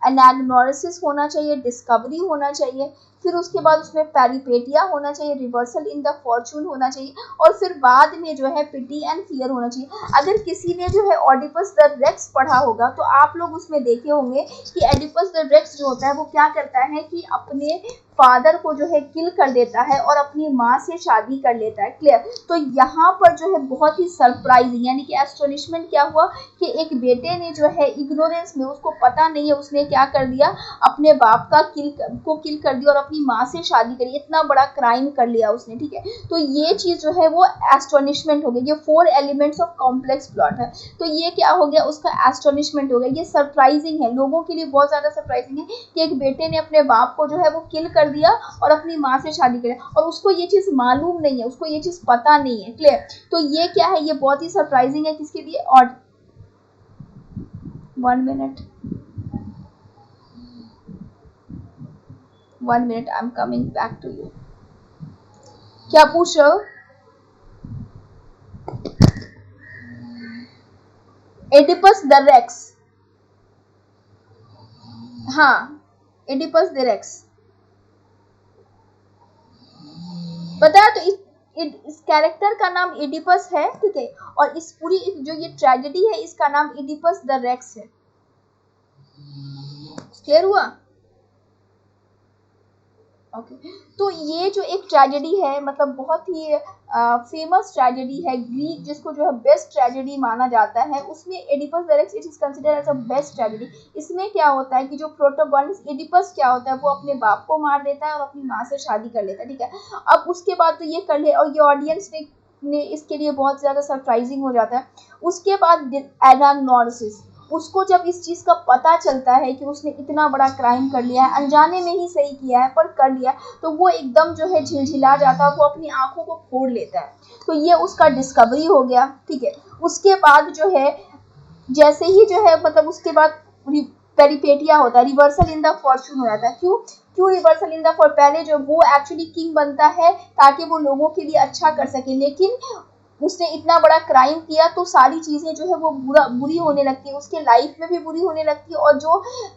एनाग्नोसिस होना चाहिए, डिस्कवरी होना चाहिए, फिर उसके बाद उसमें पेरिपेटिया होना चाहिए, रिवर्सल इन द फॉर्चून होना चाहिए, और फिर बाद में जो है पिटी एंड फियर होना चाहिए। अगर किसी ने जो है ऑडिपस द रेक्स पढ़ा होगा तो आप लोग उसमें देखे होंगे कि एडिपस द रेक्स जो होता है वो क्या करता है कि अपने फादर को जो है किल कर देता है और अपनी माँ से शादी कर लेता है। क्लियर? तो यहाँ पर जो है बहुत ही सरप्राइजिंग यानी कि एस्टोनिशमेंट क्या हुआ कि एक बेटे ने जो है इग्नोरेंस में, उसको पता नहीं है, उसने क्या कर दिया, अपने बाप का किल कर दिया और अपनी माँ से शादी करी। इतना बड़ा क्राइम कर लिया उसने। ठीक है, तो ये चीज जो है वो एस्टोनिशमेंट हो गई। ये 4 एलिमेंट्स ऑफ कॉम्प्लेक्स प्लॉट है, तो ये क्या हो गया, उसका एस्टोनिशमेंट हो गया। ये सरप्राइजिंग है, लोगों के लिए बहुत ज्यादा सरप्राइजिंग है कि एक बेटे ने अपने बाप को जो है वो किल कर दिया और अपनी माँ से शादी करे, और उसको ये चीज मालूम नहीं है, उसको ये चीज पता नहीं है। क्लियर? तो ये क्या है, ये बहुत ही सरप्राइजिंग है किसके लिए। और 1 minute, 1 minute, I am coming back to you. क्या पूछ रहे हो? एडिपस द रेक्स, हाँ, एडिपस द रेक्स पता है। तो इस कैरेक्टर का नाम एडिपस है। ठीक है, और इस पूरी जो ये ट्रेजेडी है इसका नाम एडिपस द रेक्स है। क्लियर हुआ? ओके, तो ये जो एक ट्रेजेडी है, मतलब बहुत ही फेमस ट्रेजेडी है, ग्रीक जिसको जो है बेस्ट ट्रेजेडी माना जाता है, उसमें Oedipus the Rex it is considered as a best tragedy. इसमें क्या होता है कि जो प्रोटोगोनिस्ट एडिपस क्या होता है, वो अपने बाप को मार देता है और अपनी माँ से शादी कर लेता है। ठीक है, अब उसके बाद तो ये कर ले, और ये ऑडियंस ने इसके लिए बहुत ज़्यादा सरप्राइजिंग हो जाता है। उसके बाद एनाग्नोसिस, उसको जब इस चीज़ का पता चलता है कि उसने इतना बड़ा क्राइम कर लिया है, अनजाने में ही सही किया है पर कर लिया, तो वो एकदम जो है झिलझिला जाता है, वो अपनी आंखों को फोड़ लेता है। तो ये उसका डिस्कवरी हो गया। ठीक है, उसके बाद जो है जैसे ही जो है मतलब उसके बाद पेरिपेटिया होता है, रिवर्सल इन द फॉर्चून हो जाता है। क्यों क्यों रिवर्सल इन द फॉर, पहले जो वो एक्चुअली किंग बनता है ताकि वो लोगों के लिए अच्छा कर सके, लेकिन उसने इतना बड़ा क्राइम किया तो सारी चीज़ें जो है वो बुरी होने लगती है, उसके लाइफ में भी बुरी होने लगती है, और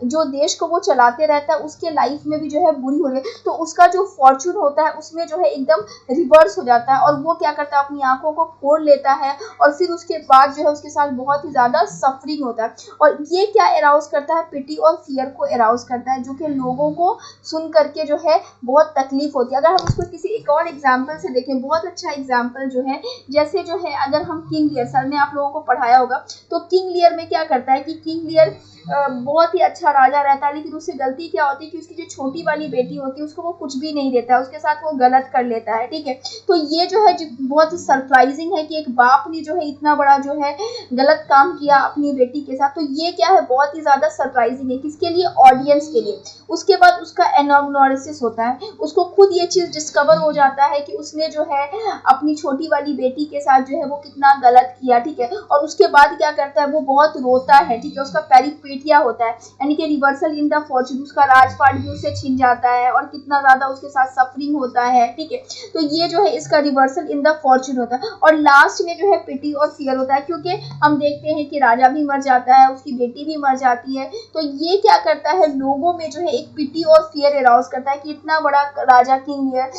जो देश को वो चलाते रहता है उसके लाइफ में भी जो है बुरी होने, तो उसका जो फॉर्चून होता है उसमें जो है एकदम रिवर्स हो जाता है, और वो क्या करता है, अपनी आंखों को फोड़ लेता है, और फिर उसके बाद जो है उसके साथ बहुत ही ज़्यादा सफरिंग होता है। और ये क्या अराउज करता है, पिटी और फियर को अराउज करता है, जो कि लोगों को सुन करके जो है बहुत तकलीफ होती है। अगर हम उसको किसी एक और एग्जाम्पल से देखें, बहुत अच्छा एग्जाम्पल जो है, जैसे जो है अगर हम किंग लियर, सर ने आप लोगों को पढ़ाया होगा, तो किंग लियर में क्या करता है कि किंग लियर बहुत ही अच्छा राजा रहता है, लेकिन उससे गलती क्या होती है कि उसकी जो छोटी वाली बेटी होती है उसको वो कुछ भी नहीं देता है, उसके साथ वो गलत कर लेता है। ठीक है, तो ये जो है बहुत ही सरप्राइजिंग है कि एक बाप ने जो है इतना बड़ा जो है गलत काम किया अपनी बेटी के साथ। तो ये क्या है, बहुत ही ज्यादा सरप्राइजिंग है, किसके लिए, ऑडियंस के लिए। उसके बाद उसका एनाग्नोसिस होता है, उसको खुद ये चीज डिस्कवर हो जाता है कि उसने जो है अपनी छोटी वाली बेटी के साथ जो है वो कितना गलत किया। ठीक है, और उसके बाद क्या करता है, वो बहुत रोता है। ठीक है, उसका पेरिपेटिया होता है, यानी कि रिवर्सल इन द फॉर्चून, उसका राजपाट भी उससे छिन जाता है और कितना ज्यादा उसके साथ सफरिंग होता है। ठीक है, तो ये जो है इसका रिवर्सल इन द फॉर्चून होता है, और लास्ट में जो है पिटी और फियर होता है, क्योंकि हम देखते हैं कि राजा भी मर जाता है, उसकी बेटी भी मर जाती है, तो ये क्या करता है, लोगों में जो है एक पिटी और फियर अराउज करता है कि इतना बड़ा राजा किंग लियर,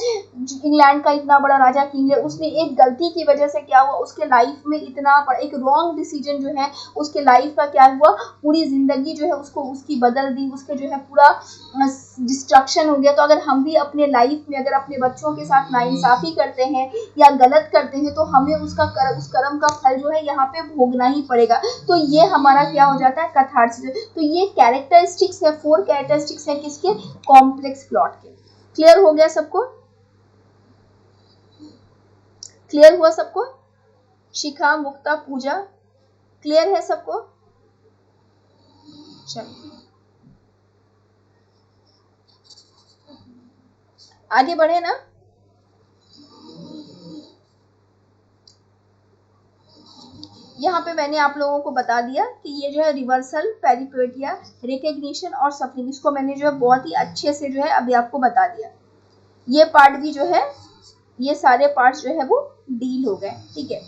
इंग्लैंड का इतना बड़ा राजा किंग लियर, उसने एक गलती की वजह से क्या हुआ, उसके लाइफ में इतना बड़ा एक रॉन्ग डिसीजन जो है उसके लाइफ का क्या हुआ, पूरी जिंदगी जो है उसको उसकी बदल दी, उसके जो है पूरा डिस्ट्रक्शन हो गया। तो अगर हम भी अपने लाइफ में अगर अपने बच्चों के साथ नाइंसाफी करते हैं या गलत करते हैं तो हमें उस कर्म का फल जो है यहाँ पे भोगना ही पड़ेगा। तो ये हमारा क्या हो जाता है, कैथार्सिस। तो ये कैरेक्टरिस्टिक्स है, 4 कैरेक्टरिस्टिक्स है किसके, कॉम्प्लेक्स प्लॉट के। क्लियर हो गया सबको? क्लियर हुआ सबको? शिखा, मुक्ता, पूजा, क्लियर है सबको? चलिए आगे बढ़े ना। यहाँ पे मैंने आप लोगों को बता दिया कि ये जो है रिवर्सल, पेरिपेटिया, रिकग्निशन और सफरिंग, इसको मैंने जो है बहुत ही अच्छे से जो है अभी आपको बता दिया। ये पार्ट भी जो है, ये सारे पार्ट्स जो है वो डील हो गए। ठीक है,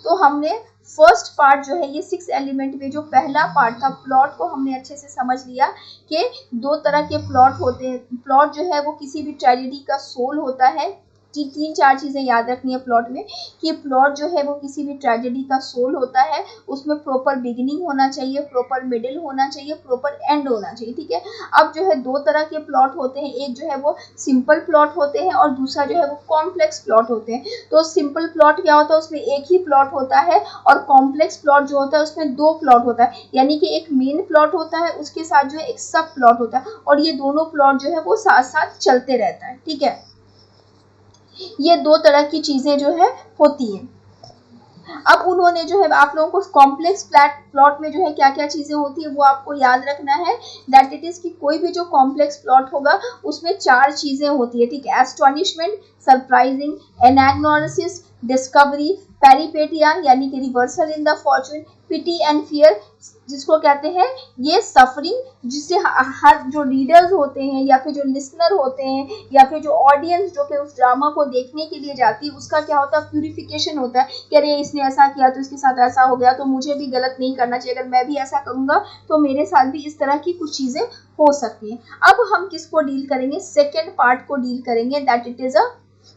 तो हमने फर्स्ट पार्ट जो है ये 6 एलिमेंट में जो पहला पार्ट था, प्लॉट को हमने अच्छे से समझ लिया कि दो तरह के प्लॉट होते हैं। प्लॉट जो है वो किसी भी ट्रेजेडी का सोल होता है। तीन चार चीजें याद रखनी है प्लॉट में, कि प्लॉट जो है वो किसी भी ट्रेजेडी का सोल होता है। उसमें प्रॉपर बिगिनिंग होना चाहिए, प्रॉपर मिडिल होना चाहिए, प्रॉपर एंड होना चाहिए, ठीक है। अब जो है दो तरह के प्लॉट होते हैं, एक जो है वो सिंपल प्लॉट होते हैं और दूसरा जो है वो कॉम्प्लेक्स प्लॉट होते हैं। तो सिंपल प्लॉट क्या होता है, उसमें एक ही प्लॉट होता है, और कॉम्प्लेक्स प्लॉट जो होता है उसमें दो प्लॉट होता है, यानी कि एक मेन प्लॉट होता है, उसके साथ जो है एक सब प्लॉट होता है, और ये दोनों प्लॉट जो है वो साथ साथ चलते रहता है, ठीक है। ये दो तरह की चीजें जो है होती हैं। अब उन्होंने जो है आप लोगों को कॉम्प्लेक्स प्लॉट में जो है क्या क्या चीजें होती है वो आपको याद रखना है, दैट इट इज कि कोई भी जो कॉम्प्लेक्स प्लॉट होगा उसमें चार चीजें होती है, ठीक है। Astonishment, surprising, anagnorisis, discovery, peripeteia यानी कि reversal in the fortune, pity and fear जिसको कहते हैं ये सफरिंग, जिससे हर जो रीडर्स होते हैं या फिर जो लिसनर होते हैं या फिर जो ऑडियंस जो कि उस ड्रामा को देखने के लिए जाती है उसका क्या होता है, प्यूरिफिकेशन होता है कि अरे इसने ऐसा किया तो इसके साथ ऐसा हो गया, तो मुझे भी गलत नहीं करना चाहिए, अगर मैं भी ऐसा करूंगा तो मेरे साथ भी इस तरह की कुछ चीजें हो सकती हैं। अब हम किसको डील करेंगे, सेकेंड पार्ट को डील करेंगे, दैट इट इज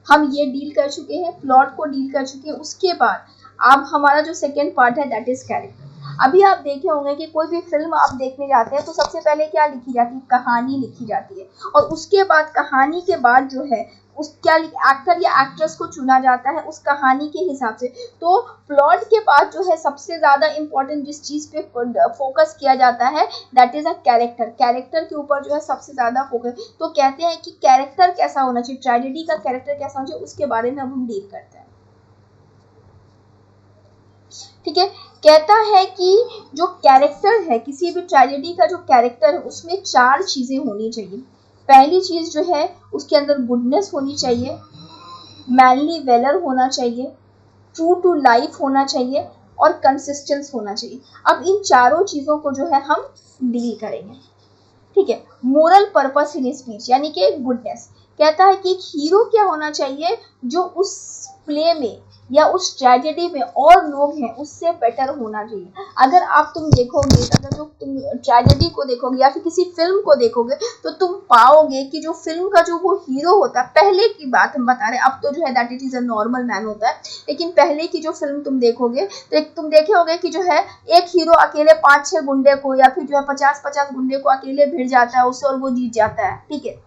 हम ये डील कर चुके हैं, प्लॉट को डील कर चुके हैं। उसके बाद अब हमारा जो सेकेंड पार्ट है दैट इज कैरेक्टर। अभी आप देखे होंगे कि कोई भी फिल्म आप देखने जाते हैं तो सबसे पहले क्या लिखी जाती है, कहानी लिखी जाती है, और उसके बाद कहानी के बाद जो है उस क्या एक्टर या एक्ट्रेस को चुना जाता है उस कहानी के हिसाब से। तो प्लॉट के बाद जो है सबसे ज्यादा इंपॉर्टेंट जिस चीज पे फोकस किया जाता है that is a character. Character के ऊपर जो है सबसे ज्यादा फोकस, तो कहते हैं कि कैरेक्टर कैसा होना चाहिए, ट्रेजेडी का कैरेक्टर कैसा होना चाहिए, उसके बारे में अब हम डील करते हैं, ठीक है। कहता है कि जो कैरेक्टर है किसी भी ट्रेजेडी का जो कैरेक्टर है उसमें चार चीजें होनी चाहिए। पहली चीज जो है उसके अंदर गुडनेस होनी चाहिए, मैनली वेलर होना चाहिए, ट्रू टू लाइफ होना चाहिए और कंसिस्टेंस होना चाहिए। अब इन चारों चीजों को जो है हम डील करेंगे, ठीक है। मोरल पर्पस इन स्पीच यानी कि गुडनेस, कहता है कि एक हीरो क्या होना चाहिए जो उस प्ले में या उस ट्रेजेडी में और लोग हैं उससे बेटर होना चाहिए। अगर आप तुम देखोगे, अगर जो तुम ट्रेजेडी को देखोगे या फिर किसी फिल्म को देखोगे तो तुम पाओगे कि जो फिल्म का जो वो हीरो होता है, पहले की बात हम बता रहे हैं, अब तो जो है that it is a normal man होता है, लेकिन पहले की जो फिल्म तुम देखोगे तो तुम देखे होगे कि जो है एक हीरो अकेले 5-6 गुंडे को या फिर जो है 50-50 गुंडे को अकेले भिड़ जाता है उससे और वो जीत जाता है, ठीक है।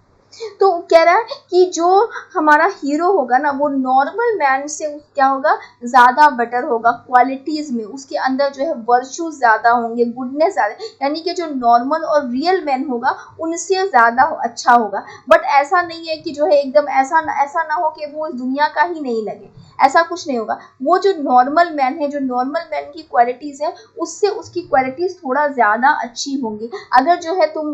तो कह रहा है कि जो हमारा हीरो होगा ना वो नॉर्मल मैन से क्या होगा, ज्यादा बेटर होगा क्वालिटीज में, उसके अंदर जो है वर्चूज ज्यादा होंगे, गुडनेस ज्यादा, यानी कि जो नॉर्मल और रियल मैन होगा उनसे ज्यादा अच्छा होगा। बट ऐसा नहीं है कि जो है एकदम ऐसा ना हो कि वो इस दुनिया का ही नहीं लगे, ऐसा कुछ नहीं होगा। वो जो नॉर्मल मैन है, जो नॉर्मल मैन की क्वालिटीज है उससे उसकी क्वालिटीज थोड़ा ज्यादा अच्छी होंगी। अगर जो है तुम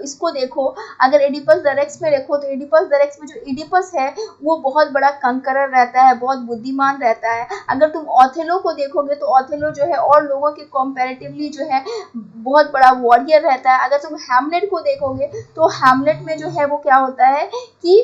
इसको देखो, अगर एडिपस द रेक्स में देखो तो एडिपस द रेक्स में जो एडिपस है वो बहुत बड़ा कंकरर रहता है, बहुत बुद्धिमान रहता है। अगर तुम ऑथेलो को देखोगे तो ऑथेलो जो है और लोगों के कंपैरेटिवली जो है बहुत बड़ा वॉरियर रहता है। अगर तुम हैमलेट को देखोगे तो हैमलेट में जो है वो क्या होता है कि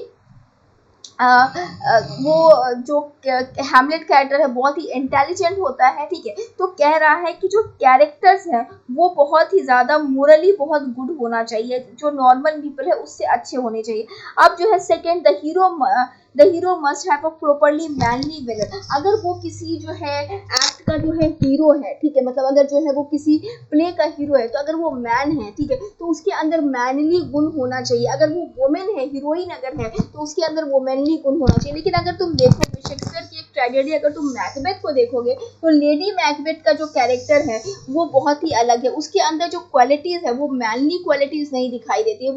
वो जो हैमलेट कैरेक्टर है बहुत ही इंटेलिजेंट होता है, ठीक है। तो कह रहा है कि जो कैरेक्टर्स हैं वो बहुत ही ज्यादा मोरली बहुत गुड होना चाहिए, जो नॉर्मल पीपल है उससे अच्छे होने चाहिए। अब जो है second, the hero must have a properly manly villain. अगर वो किसी जो है एक्ट का जो है हीरो है, ठीक है, मतलब अगर जो है वो किसी प्ले का हीरो है तो अगर वो मैन है, ठीक है, तो उसके अंदर मैनली गुण होना चाहिए। अगर वो वुमेन है, हीरोइन अगर है तो उसके अंदर वुमेनली गुण होना चाहिए। लेकिन अगर तुम देखोगे शेक्सपियर की एक ट्रेजेडी, अगर तुम मैकबेथ को देखोगे तो लेडी मैकबेथ का जो कैरेक्टर है वो बहुत ही अलग है। उसके अंदर जो क्वालिटीज है वो मैनली क्वालिटीज नहीं दिखाई देती है,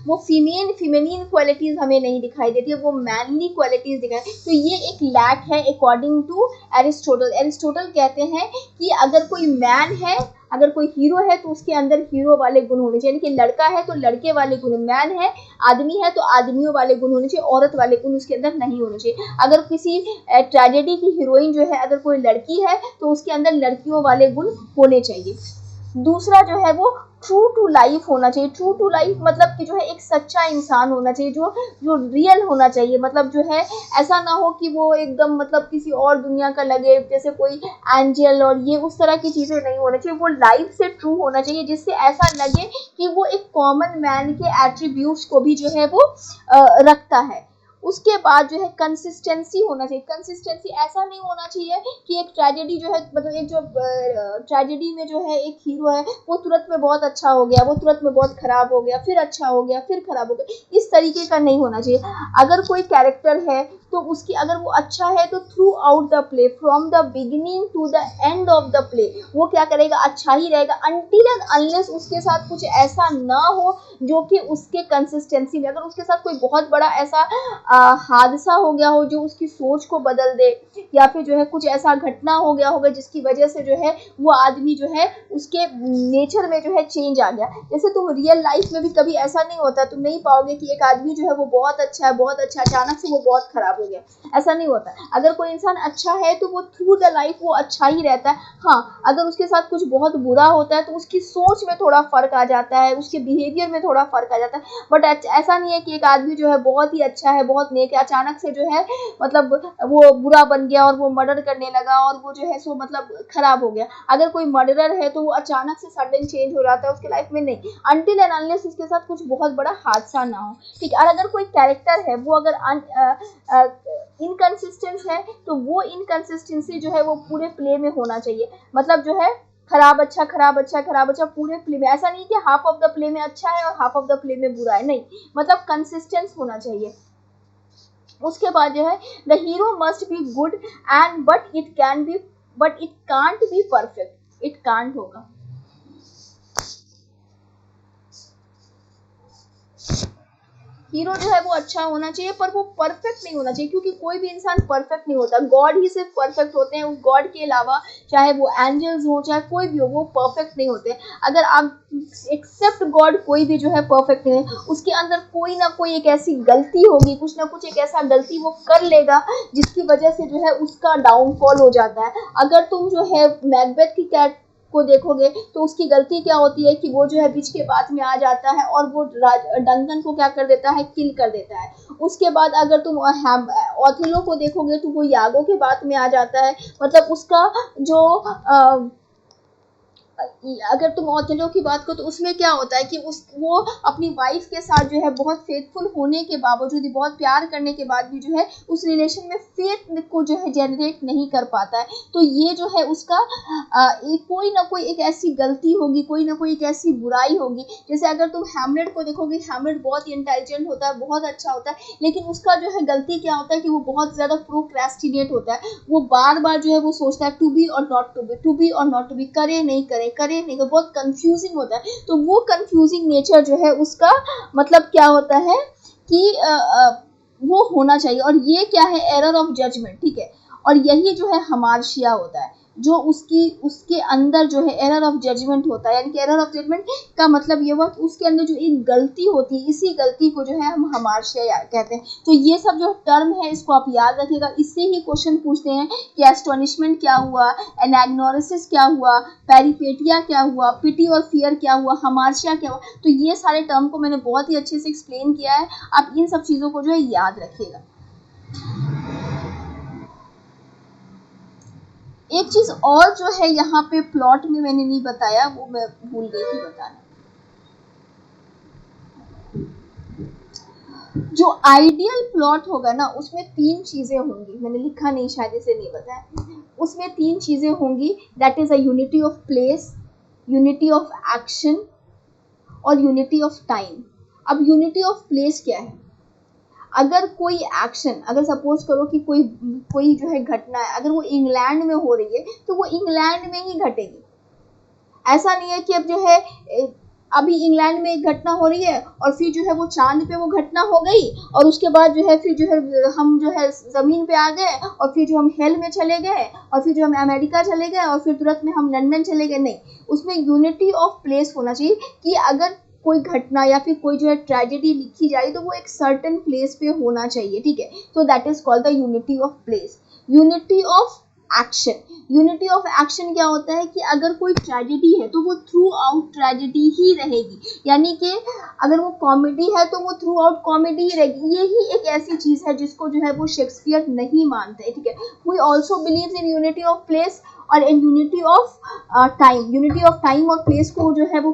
वो फीमेनिन क्वालिटीज हमें नहीं दिखाई देती है, वो मैनली क्वालिटीज दिखाई। तो ये एक लैक है अकॉर्डिंग टू एरिस्टोटल। एरिस्टोटल कहते हैं कि अगर कोई मैन है, अगर कोई हीरो है तो उसके अंदर हीरो वाले गुण होने चाहिए, यानी कि लड़का है तो लड़के वाले गुण, मैन है आदमी है तो आदमियों वाले गुण होने चाहिए, औरत वाले गुण उसके अंदर नहीं होने चाहिए। अगर किसी ट्रेजेडी की हीरोइन जो है अगर कोई लड़की है तो उसके अंदर लड़कियों वाले गुण होने चाहिए। दूसरा जो है वो ट्रू टू लाइफ होना चाहिए। ट्रू टू लाइफ मतलब कि जो है एक सच्चा इंसान होना चाहिए, जो जो रियल होना चाहिए, मतलब जो है ऐसा ना हो कि वो एकदम मतलब किसी और दुनिया का लगे, जैसे कोई एंजल और ये उस तरह की चीज़ें नहीं होना चाहिए। वो लाइफ से ट्रू होना चाहिए, जिससे ऐसा लगे कि वो एक कॉमन मैन के एट्रीब्यूट्स को भी जो है वो रखता है। उसके बाद जो है कंसिस्टेंसी होना चाहिए। कंसिस्टेंसी ऐसा नहीं होना चाहिए कि एक ट्रेजेडी जो है, मतलब एक जो ट्रेजेडी में जो है एक हीरो है वो तुरंत में बहुत अच्छा हो गया, वो तुरंत में बहुत खराब हो गया, फिर अच्छा हो गया, फिर खराब हो गया, इस तरीके का नहीं होना चाहिए। अगर कोई कैरेक्टर है तो उसकी अगर वो अच्छा है तो throughout the play, from the beginning to the end of the play, वो क्या करेगा, अच्छा ही रहेगा, अनटिल एंड अनलेस उसके साथ कुछ ऐसा ना हो जो कि उसके कंसिस्टेंसी में, अगर उसके साथ कोई बहुत बड़ा ऐसा हादसा हो गया हो जो उसकी सोच को बदल दे, या फिर जो है कुछ ऐसा घटना हो गया होगा जिसकी वजह से जो है वो आदमी जो है उसके नेचर में जो है चेंज आ गया। जैसे तुम रियल लाइफ में भी कभी ऐसा नहीं होता, तुम नहीं पाओगे कि एक आदमी जो है वो बहुत अच्छा है, बहुत अच्छा, अचानक से वो बहुत खराब हो गया, ऐसा नहीं होता। अगर कोई इंसान अच्छा है तो वो थ्रू द लाइफ वो अच्छा ही रहता है। हाँ, अगर उसके साथ कुछ बहुत बुरा होता है तो उसकी सोच में थोड़ा फर्क आ जाता है, उसके बिहेवियर में थोड़ा फर्क आ जाता है। बट ऐसा नहीं है कि एक आदमी जो है बहुत ही अच्छा है, बहुत नेक है, अचानक से जो है मतलब वो बुरा बन गया और वो मर्डर करने लगा और वो जो है सो मतलब खराब हो गया। अगर कोई मर्डरर है तो वो अचानक से सडन चेंज हो जाता है उसके लाइफ में, नहीं, अनटिल एंड अनलेस उसके साथ कुछ बहुत बड़ा हादसा ना हो, ठीक है। और अगर कोई कैरेक्टर है वो अगर इनकंसिस्टेंट है तो वो इनकंसिस्टेंसी जो है वो पूरे प्ले में होना चाहिए। मतलब जो है खराब अच्छा, खराब अच्छा, खराब अच्छा, पूरे प्ले में। ऐसा नहीं कि हाफ ऑफ द प्ले में अच्छा है और हाफ ऑफ द प्ले में बुरा है, नहीं, मतलब कंसिस्टेंस होना चाहिए। उसके बाद जो है the hero must be good and but it can't be perfect, it can't होगा। हीरो जो है वो अच्छा होना चाहिए पर वो परफेक्ट नहीं होना चाहिए, क्योंकि कोई भी इंसान परफेक्ट नहीं होता, गॉड ही सिर्फ परफेक्ट होते हैं। उस गॉड के अलावा चाहे वो एंजल्स हो चाहे कोई भी हो, वो परफेक्ट नहीं होते। अगर आप एक्सेप्ट गॉड, कोई भी जो है परफेक्ट नहीं है, उसके अंदर कोई ना कोई एक ऐसी गलती होगी, कुछ ना कुछ एक ऐसा गलती वो कर लेगा जिसकी वजह से जो है उसका डाउनफॉल हो जाता है। अगर तुम जो है मैकबेथ की कैट को देखोगे तो उसकी गलती क्या होती है कि वो जो है बीच के बात में आ जाता है और वो डंकन को क्या कर देता है, किल कर देता है। उसके बाद अगर तुम ओथेलो को देखोगे तो वो यागो के बात में आ जाता है, मतलब उसका जो अगर तुम ओथेलो की बात करो तो उसमें क्या होता है कि वो अपनी वाइफ के साथ जो है बहुत फेथफुल होने के बावजूद, बहुत प्यार करने के बाद भी जो है उस रिलेशन में फेथ को जो है जनरेट नहीं कर पाता है। तो ये जो है उसका कोई ना कोई एक ऐसी गलती होगी, कोई ना कोई एक ऐसी बुराई होगी। जैसे अगर तुम हैमलेट को देखोगे, हैमलेट बहुत ही इंटेलिजेंट होता है, बहुत अच्छा होता है, लेकिन उसका जो है गलती क्या होता है कि वो बहुत ज़्यादा प्रोक्रेस्टिनेट होता है। वो बार बार जो है वो सोचता है टू बी और not to be, to be और नॉट टू बी, करे नहीं करे, करे नहीं, तो बहुत कंफ्यूजिंग होता है। तो वो कंफ्यूजिंग नेचर जो है उसका मतलब क्या होता है कि वो होना चाहिए। और ये क्या है, एरर ऑफ जजमेंट, ठीक है। और यही जो है हमार्शिया होता है, जो उसके अंदर जो है एरर ऑफ जजमेंट होता है। यानी कि एरर ऑफ जजमेंट का मतलब ये हुआ कि उसके अंदर जो एक गलती होती है, इसी गलती को जो है हम हमार्शिया कहते हैं। तो ये सब जो टर्म है इसको आप याद रखिएगा। इससे ही क्वेश्चन पूछते हैं कि एस्टोनिशमेंट क्या हुआ, एनाग्नोसिस क्या हुआ, पेरिपेटिया क्या हुआ, पिटी और फियर क्या हुआ, हमार्शिया क्या हुआ। तो ये सारे टर्म को मैंने बहुत ही अच्छे से एक्सप्लेन किया है, आप इन सब चीज़ों को जो है याद रखिएगा। एक चीज और जो है यहाँ पे प्लॉट में मैंने नहीं बताया, वो मैं भूल गई थी बताना। जो आइडियल प्लॉट होगा ना उसमें 3 चीजें होंगी, मैंने लिखा नहीं शायद इसे नहीं बताया। उसमें 3 चीजें होंगी, that is a unity of place, unity of action और यूनिटी ऑफ टाइम। अब यूनिटी ऑफ प्लेस क्या है, अगर कोई एक्शन, अगर सपोज करो कि कोई जो है घटना है, अगर वो इंग्लैंड में हो रही है तो वो इंग्लैंड में ही घटेगी। ऐसा नहीं है कि अब जो है अभी इंग्लैंड में एक घटना हो रही है और फिर जो है वो चांद पे वो घटना हो गई और उसके बाद जो है फिर जो है हम जो है जमीन पे आ गए और फिर जो हम हेल में चले गए और फिर जो हम अमेरिका चले गए और फिर तुरंत में हम लंदन चले गए, नहीं। उसमें यूनिटी ऑफ प्लेस होना चाहिए कि अगर कोई घटना या फिर कोई जो है ट्रेजेडी लिखी जाए तो वो एक सर्टेन प्लेस पे होना चाहिए, ठीक है। तो that is called the unity of place. Unity of action. Unity of action क्या होता है कि अगर कोई ट्रेजेडी है तो वो थ्रू आउट ट्रेजेडी ही रहेगी, यानी कि अगर वो कॉमेडी है तो वो थ्रू आउट कॉमेडी ही रहेगी। यही एक ऐसी चीज है जिसको जो है वो शेक्सपियर नहीं मानते, ठीक है। We also believe in unity of place और in unity of time. Unity of time और प्लेस को जो है वो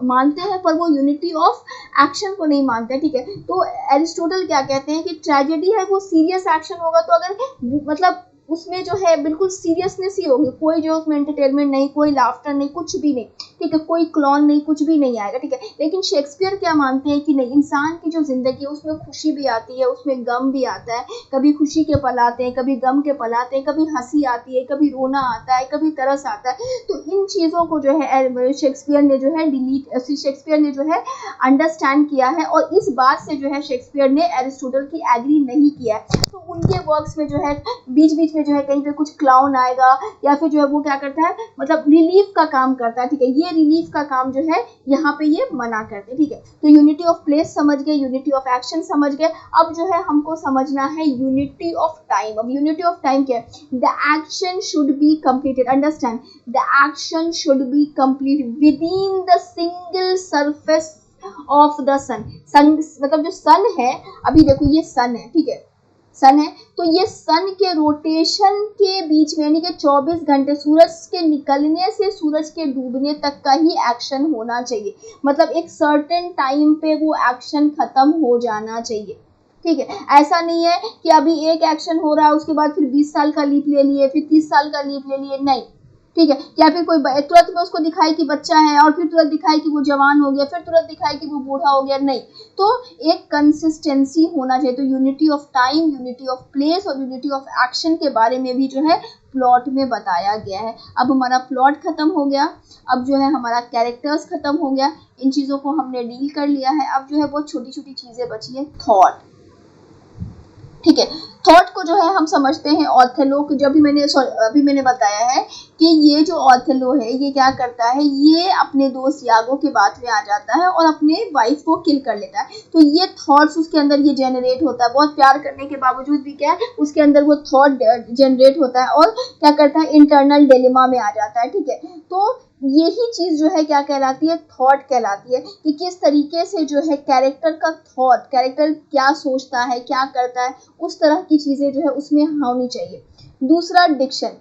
मानते हैं, पर वो यूनिटी ऑफ एक्शन को नहीं मानते, ठीक है। तो एरिस्टोटल क्या कहते हैं कि ट्रेजेडी है वो सीरियस एक्शन होगा, तो अगर मतलब उसमें जो है बिल्कुल सीरियसनेस ही होगी, कोई जो उसमें एंटरटेनमेंट नहीं, कोई लाफ्टर नहीं, कुछ भी नहीं, ठीक है, कोई क्लॉन नहीं, कुछ भी नहीं आएगा, ठीक है। लेकिन शेक्सपियर क्या मानते हैं कि नहीं, इंसान की जो जिंदगी है उसमें खुशी भी आती है, उसमें गम भी आता है, कभी खुशी के पल आते हैं, कभी गम के पल आते हैं, कभी हंसी आती है, कभी रोना आता है, कभी तरस आता है। तो इन चीजों को जो है शेक्सपियर ने जो है अंडरस्टैंड किया है, और इस बात से जो है शेक्सपियर ने एरिस्टोटल की एग्री नहीं किया है। तो उनके वर्क्स में जो है बीच बीच में जो है कहीं पे कुछ क्लाउन आएगा, या फिर जो है वो क्या करता है, मतलब रिलीफ का काम करता है, ठीक है। ये रिलीफ का काम जो है यहाँ पे ये मना करते हैं, ठीक है। तो यूनिटी ऑफ प्लेस समझ गए, यूनिटी ऑफ एक्शन समझ गए। अब जो है हमको समझना है यूनिटी ऑफ टाइम। अब यूनिटी ऑफ टाइम क्या है? The action should be completed, understand, the action should be complete within the single surface of the sun. Sun मतलब जो सन है, अभी देखो ये सन है, ठीक है, सन है, तो ये सन के रोटेशन के बीच में, यानी कि 24 घंटे सूरज के निकलने से सूरज के डूबने तक का ही एक्शन होना चाहिए। मतलब एक सर्टेन टाइम पे वो एक्शन खत्म हो जाना चाहिए, ठीक है। ऐसा नहीं है कि अभी एक एक्शन हो रहा है उसके बाद फिर 20 साल का लीप ले लिए, फिर 30 साल का लीप ले लिए, नहीं, ठीक है। या फिर कोई तुरंत में उसको दिखाए कि बच्चा है और फिर तुरंत दिखाए कि वो जवान हो गया, फिर तुरंत दिखाए कि वो बूढ़ा हो गया, नहीं। तो एक कंसिस्टेंसी होना चाहिए। तो unity of time, unity of place और यूनिटी ऑफ एक्शन के बारे में भी जो है प्लॉट में बताया गया है। अब हमारा प्लॉट खत्म हो गया, अब जो है हमारा कैरेक्टर्स खत्म हो गया, इन चीजों को हमने डील कर लिया है। अब जो है बहुत छोटी छोटी चीजें बची है, थॉट, ठीक है। थॉट को जो है हम समझते हैं ऑथेलो के, जो अभी मैंने बताया है कि ये जो ऑथेलो है ये क्या करता है, ये अपने दोस्त यागो के बात में आ जाता है और अपने वाइफ को किल कर लेता है। तो ये थॉट्स उसके अंदर ये जनरेट होता है, बहुत प्यार करने के बावजूद भी क्या है उसके अंदर वो थॉट जनरेट होता है और क्या करता है, इंटरनल डिलेमा में आ जाता है, ठीक है। तो यही चीज जो है क्या कहलाती है, थॉट कहलाती है, कि किस तरीके से जो है कैरेक्टर का थॉट, कैरेक्टर क्या सोचता है, क्या करता है, उस तरह की चीजें जो है उसमें होनी चाहिए। दूसरा, diction,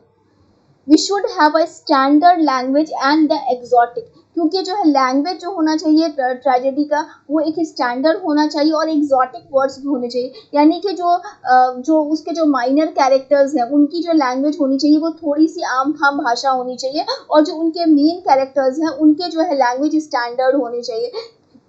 we should have a standard language and the exotic, क्योंकि जो है लैंग्वेज जो होना चाहिए ट्रेजेडी का वो एक स्टैंडर्ड होना चाहिए और एक्सोटिक वर्ड्स भी होने चाहिए, यानी कि जो उसके जो माइनर कैरेक्टर्स हैं उनकी जो लैंग्वेज होनी चाहिए वो थोड़ी सी आम फाम भाषा होनी चाहिए, और जो उनके मेन कैरेक्टर्स हैं उनके जो है लैंग्वेज स्टैंडर्ड होनी चाहिए,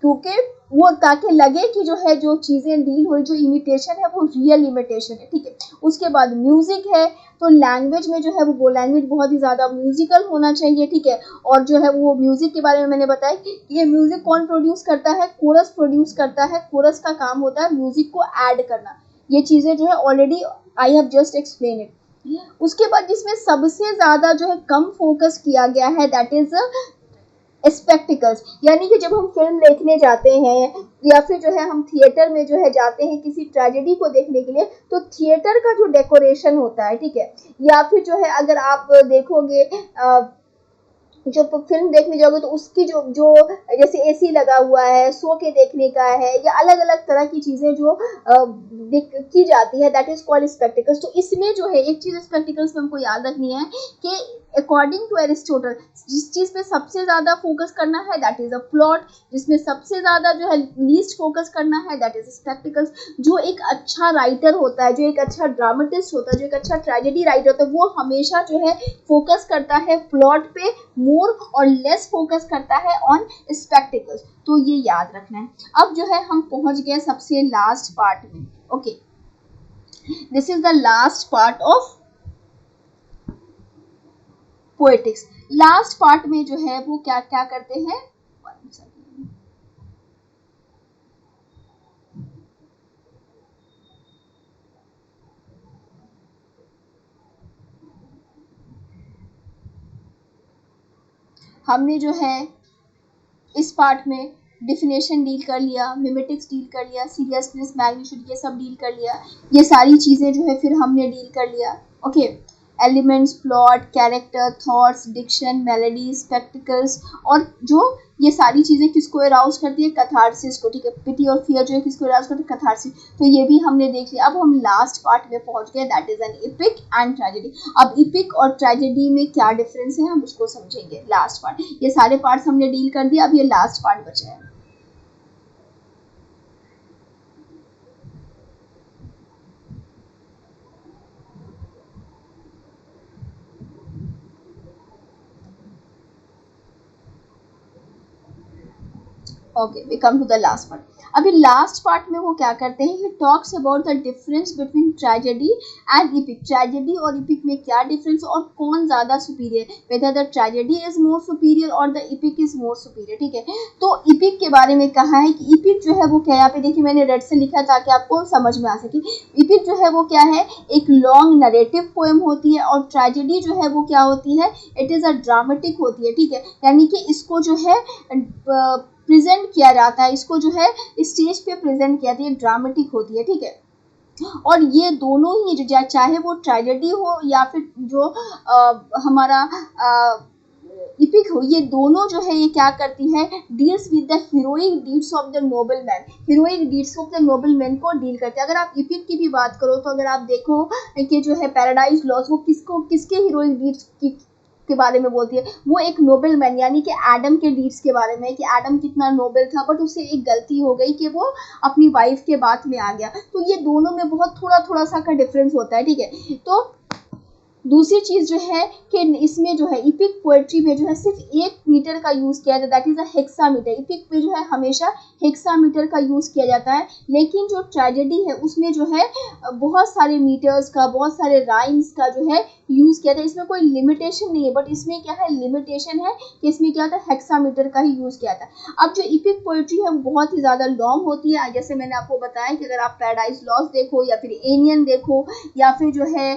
क्योंकि वो ताकि लगे कि जो है जो चीज़ें डील हो रही, जो इमिटेशन है वो रियल इमिटेशन है, ठीक है। उसके बाद म्यूजिक है, तो लैंग्वेज में जो है वो लैंग्वेज बहुत ही ज़्यादा म्यूजिकल होना चाहिए, ठीक है। और जो है वो म्यूजिक के बारे में मैंने बताया कि ये म्यूजिक कौन प्रोड्यूस करता है, कोरस प्रोड्यूस करता है, कोरस का काम होता है म्यूजिक को ऐड करना। ये चीज़ें जो है already I have just explain it. उसके बाद जिसमें सबसे ज़्यादा जो है कम फोकस किया गया है दैट इज स्पेक्टिकल्स, यानी कि जब हम फिल्म देखने जाते हैं या फिर जो है हम थिएटर में जो है जाते हैं किसी ट्रेजेडी को देखने के लिए, तो थिएटर का जो डेकोरेशन होता है, ठीक है, या फिर जो है अगर आप देखोगे जो फिल्म देखने जाओगे तो उसकी जो जो जैसे एसी लगा हुआ है, सो के देखने का है, या अलग अलग तरह की चीजें जो की जाती है, दैट इज कॉल्ड स्पेक्टिकल्स। तो इसमें जो है एक चीज स्पेक्टिकल्स में हमको याद रखनी है कि अकॉर्डिंग टू एरिस्टोटल जिस चीज पे सबसे ज्यादा फोकस करना है दैट इज अ प्लॉट, जिसमें सबसे ज्यादा जो है लीस्ट फोकस करना है दैट इज स्पेक्टिकल्स। जो एक अच्छा राइटर होता है, जो एक अच्छा ड्रामेटिस्ट होता है, जो एक अच्छा ट्रेजेडी राइटर होता है, वो हमेशा जो है फोकस करता है प्लॉट पे मोर और लेस फोकस करता है ऑन स्पेक्टिकल्स। तो ये याद रखना है। अब जो है हम पहुंच गए सबसे लास्ट पार्ट में, okay, this is the last part of poetics. Last part में जो है वो क्या क्या करते हैं, हमने जो है इस पार्ट में डिफिनेशन डील कर लिया, मिमेटिक्स डील कर लिया, सीरियसनेस, मैग्नीट्यूड, ये सब डील कर लिया, ये सारी चीजें जो है फिर हमने डील कर लिया, okay. Elements, plot, character, thoughts, diction, melody, spectacles, और जो ये सारी चीज़ें किसको अराउज करती है, कैथारसिस को, ठीक है। पिटी और फियर जो है किसको अराउज करती है, कैथारसिस। तो ये भी हमने देख लिया। अब हम लास्ट पार्ट में पहुंच गए, that is an EPIC and tragedy. अब इपिक और ट्रेजेडी में क्या डिफरेंस है हम उसको समझेंगे, लास्ट पार्ट। ये सारे पार्ट्स हमने डील कर दिया, अब ये लास्ट पार्ट बचा है। Okay, we come to the last part. अभी लास्ट पार्ट में वो क्या करते हैं, he talks about the difference between tragedy and epic. Tragedy और इपिक में क्या डिफरेंस और कौन ज़्यादा superior, whether the tragedy is more superior और the epic is more superior, ठीक है। तो इपिक के बारे में कहा है कि इपिक जो है वो क्या, यहाँ पे देखिए मैंने रेड से लिखा ताकि आपको समझ में आ सके। इपिक जो है वो क्या है, एक लॉन्ग नरेटिव पोएम होती है, और ट्रेजेडी जो है वो क्या होती है, इट इज़ अ ड्रामेटिक होती है, ठीक है। यानी कि इसको जो है प्रेजेंट किया जाता है, इसको जो है स्टेज पे प्रेजेंट किया जाता है, ड्रामेटिक होती है, ठीक है। और ये दोनों ही जो चाहे वो ट्रेजेडी हो या फिर जो हमारा इपिक हो, ये दोनों जो है ये क्या करती है, deals with the heroic deeds of the noble man. Heroic deeds of the noble man को डील करते हैं। अगर आप इपिक की भी बात करो तो अगर आप देखो कि जो है पैराडाइज लॉस्ट, वो किसके हीरोइक डीड्स के बारे में बोलती है, वो एक नोबल मैन यानी कि एडम के डीड्स के बारे में, कि एडम कितना नोबल था, बट उससे एक गलती हो गई कि वो अपनी वाइफ के बात में आ गया। तो ये दोनों में बहुत थोड़ा सा का डिफरेंस होता है, ठीक है। तो दूसरी चीज़ जो है कि इसमें जो है इपिक पोएट्री में जो है सिर्फ 1 मीटर का यूज़ किया जाता है, that is a hexameter. EPIC में जो है हमेशा हेक्सामीटर का यूज़ किया जाता है, लेकिन जो ट्रेजेडी है उसमें जो है बहुत सारे मीटर्स का, बहुत सारे राइम्स का जो है यूज़ किया जाता है। इसमें कोई लिमिटेशन नहीं है, बट इसमें क्या है, लिमिटेशन है कि इसमें क्या होता है, हेक्सामीटर का ही यूज़ किया जाता है। अब जो इपिक पोएट्री है वो बहुत ही ज़्यादा लॉन्ग होती है, जैसे मैंने आपको बताया कि अगर आप पैराडाइज लॉस्ट देखो या फिर एनियन देखो या फिर जो है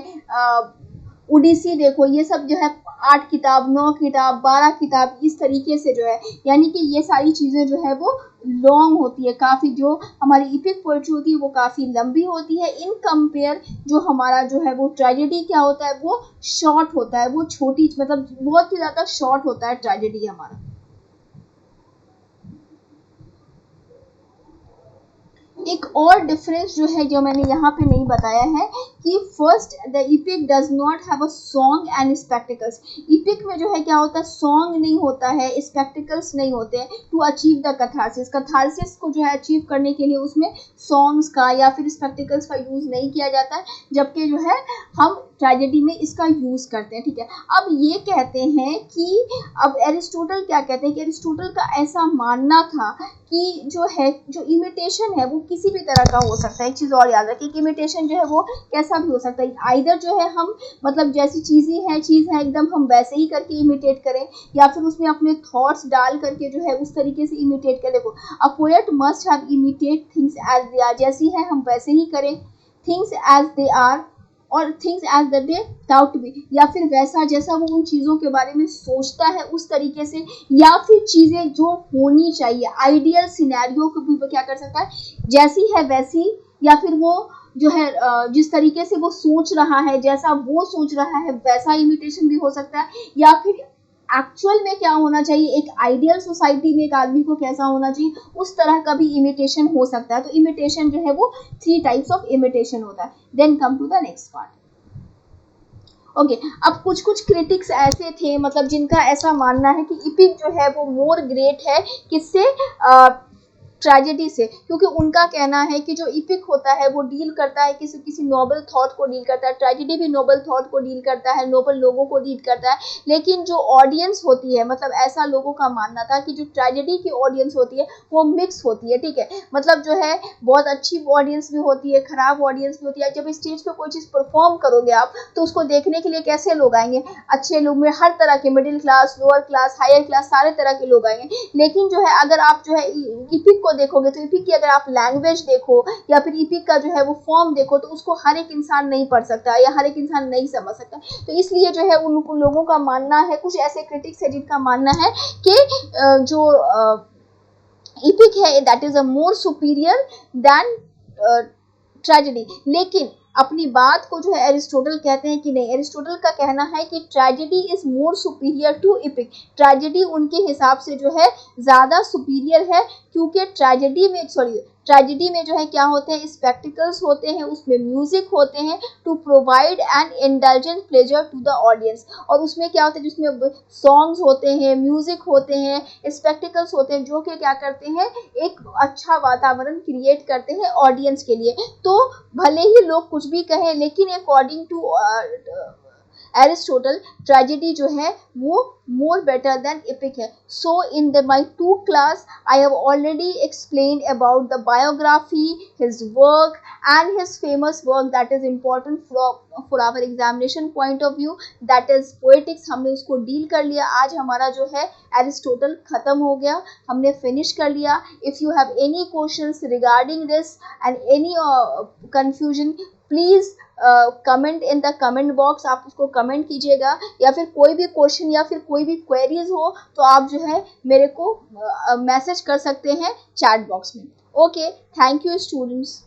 ओडिसी देखो, ये सब जो है 8 किताब, 9 किताब, 12 किताब, इस तरीके से जो है, यानी कि ये सारी चीज़ें जो है वो लॉन्ग होती है काफ़ी। जो हमारी इपिक पोएट्री होती है वो काफ़ी लंबी होती है इन कंपेयर जो हमारा जो है वो ट्रेजेडी क्या होता है, वो शॉर्ट होता है, वो छोटी, मतलब बहुत ही ज़्यादा शॉर्ट होता है ट्रेजेडी हमारा। एक और डिफरेंस जो है जो मैंने यहाँ पे नहीं बताया है कि first the EPIC does not have a song and spectacles. EPIC में जो है क्या होता है, सॉन्ग नहीं होता है, स्पेक्टिकल्स नहीं होते हैं to achieve the catharsis. Catharsis को जो है अचीव करने के लिए उसमें सॉन्ग्स का या फिर स्पेक्टिकल्स का यूज़ नहीं किया जाता है, जबकि जो है हम ट्रेजेडी में इसका यूज़ करते हैं, ठीक है। अब ये कहते हैं कि अब एरिस्टोटल क्या कहते हैं कि एरिस्टोटल का ऐसा मानना था कि जो है जो इमिटेशन है वो किसी भी तरह का हो सकता है। एक चीज़ और याद रखिए कि इमिटेशन जो है वो कैसा भी हो सकता है, आइदर जो है हम मतलब जैसी चीज़ है एकदम हम वैसे ही करके इमिटेट करें, या फिर उसमें अपने थॉट्स डाल करके जो है उस तरीके से इमिटेट करें। देखो, a poet must have imitate things as they are, जैसी है हम वैसे ही करें, थिंग्स एज दे आर और things as the day doubt be, या फिर वैसा जैसा वो उन चीज़ों के बारे में सोचता है उस तरीके से, या फिर चीज़ें जो होनी चाहिए आइडियल सिनेरियो को भी वो क्या कर सकता है, जैसी है वैसी, या फिर वो जो है जिस तरीके से वो सोच रहा है, जैसा वो सोच रहा है वैसा इमिटेशन भी हो सकता है, या फिर एक्चुअल में क्या होना चाहिए, एक आइडियल सोसाइटी में एक आदमी को कैसा होना चाहिए, उस तरह का भी इमिटेशन हो सकता है। तो इमिटेशन जो है वो 3 टाइप्स ऑफ इमिटेशन होता है। Then come to the next part. Okay, अब कुछ क्रिटिक्स ऐसे थे मतलब जिनका ऐसा मानना है कि इपिक जो है वो मोर ग्रेट है किससे, ट्रेजेडी से, क्योंकि उनका कहना है कि जो इपिक होता है वो डील करता है किसी नोबल थॉट को डील करता है, ट्रेजेडी भी नोबल थॉट को डील करता है, नोबल लोगों को डील करता है, लेकिन जो ऑडियंस होती है, मतलब ऐसा लोगों का मानना था कि जो ट्रेजेडी की ऑडियंस होती है वो मिक्स होती है, ठीक है। मतलब जो है बहुत अच्छी ऑडियंस भी होती है, खराब ऑडियंस भी होती है। जब स्टेज पे कोई चीज़ परफॉर्म करोगे आप तो उसको देखने के लिए कैसे लोग आएंगे, अच्छे लोग में हर तरह के, middle class, lower class, higher class, सारे तरह के लोग आएंगे। लेकिन जो है अगर आप जो है इपिक को देखोगे तो इपिक की अगर आप लैंग्वेज देखो या फिर इपिक का जो है वो फॉर्म देखो तो उसको हर एक इंसान नहीं पढ़ सकता या हर एक इंसान नहीं समझ सकता। तो इसलिए जो है उन लोगों का मानना है, कुछ ऐसे क्रिटिक्स है जिनका मानना है कि जो इपिक है that is a more superior then tragedy. लेकिन अपनी बात को जो है एरिस्टोटल कहते हैं कि नहीं, एरिस्टोटल का कहना है कि tragedy is more superior to epic. Tragedy उनके हिसाब से जो है ज़्यादा सुपीरियर है, क्योंकि ट्रेजेडी में जो है क्या होते हैं, स्पेक्टिकल्स होते हैं, उसमें म्यूजिक होते हैं to provide an indulgent pleasure to the audience. और उसमें क्या होता है, जिसमें सॉन्ग्स होते हैं, म्यूजिक होते हैं, स्पेक्टिकल्स होते हैं, जो कि क्या करते हैं, एक अच्छा वातावरण क्रिएट करते हैं ऑडियंस के लिए। तो भले ही लोग कुछ भी कहें, लेकिन अकॉर्डिंग टू एरिस्टोटल ट्रेजेडी जो है वो मोर बेटर देन एपिक है। So in the my 2 class I have already explained about the biography, his work and his famous work that is important for our examination point of view, that is poetics. हमने उसको deal कर लिया। आज हमारा जो है Aristotle खत्म हो गया, हमने फिनिश कर लिया। If you have any questions regarding this and any confusion, please comment in the comment box, आप उसको कमेंट कीजिएगा, या फिर कोई भी क्वेश्चन या फिर कोई भी क्वेरीज हो तो आप जो है मेरे को मैसेज कर सकते हैं चैट बॉक्स में। Okay, thank you students.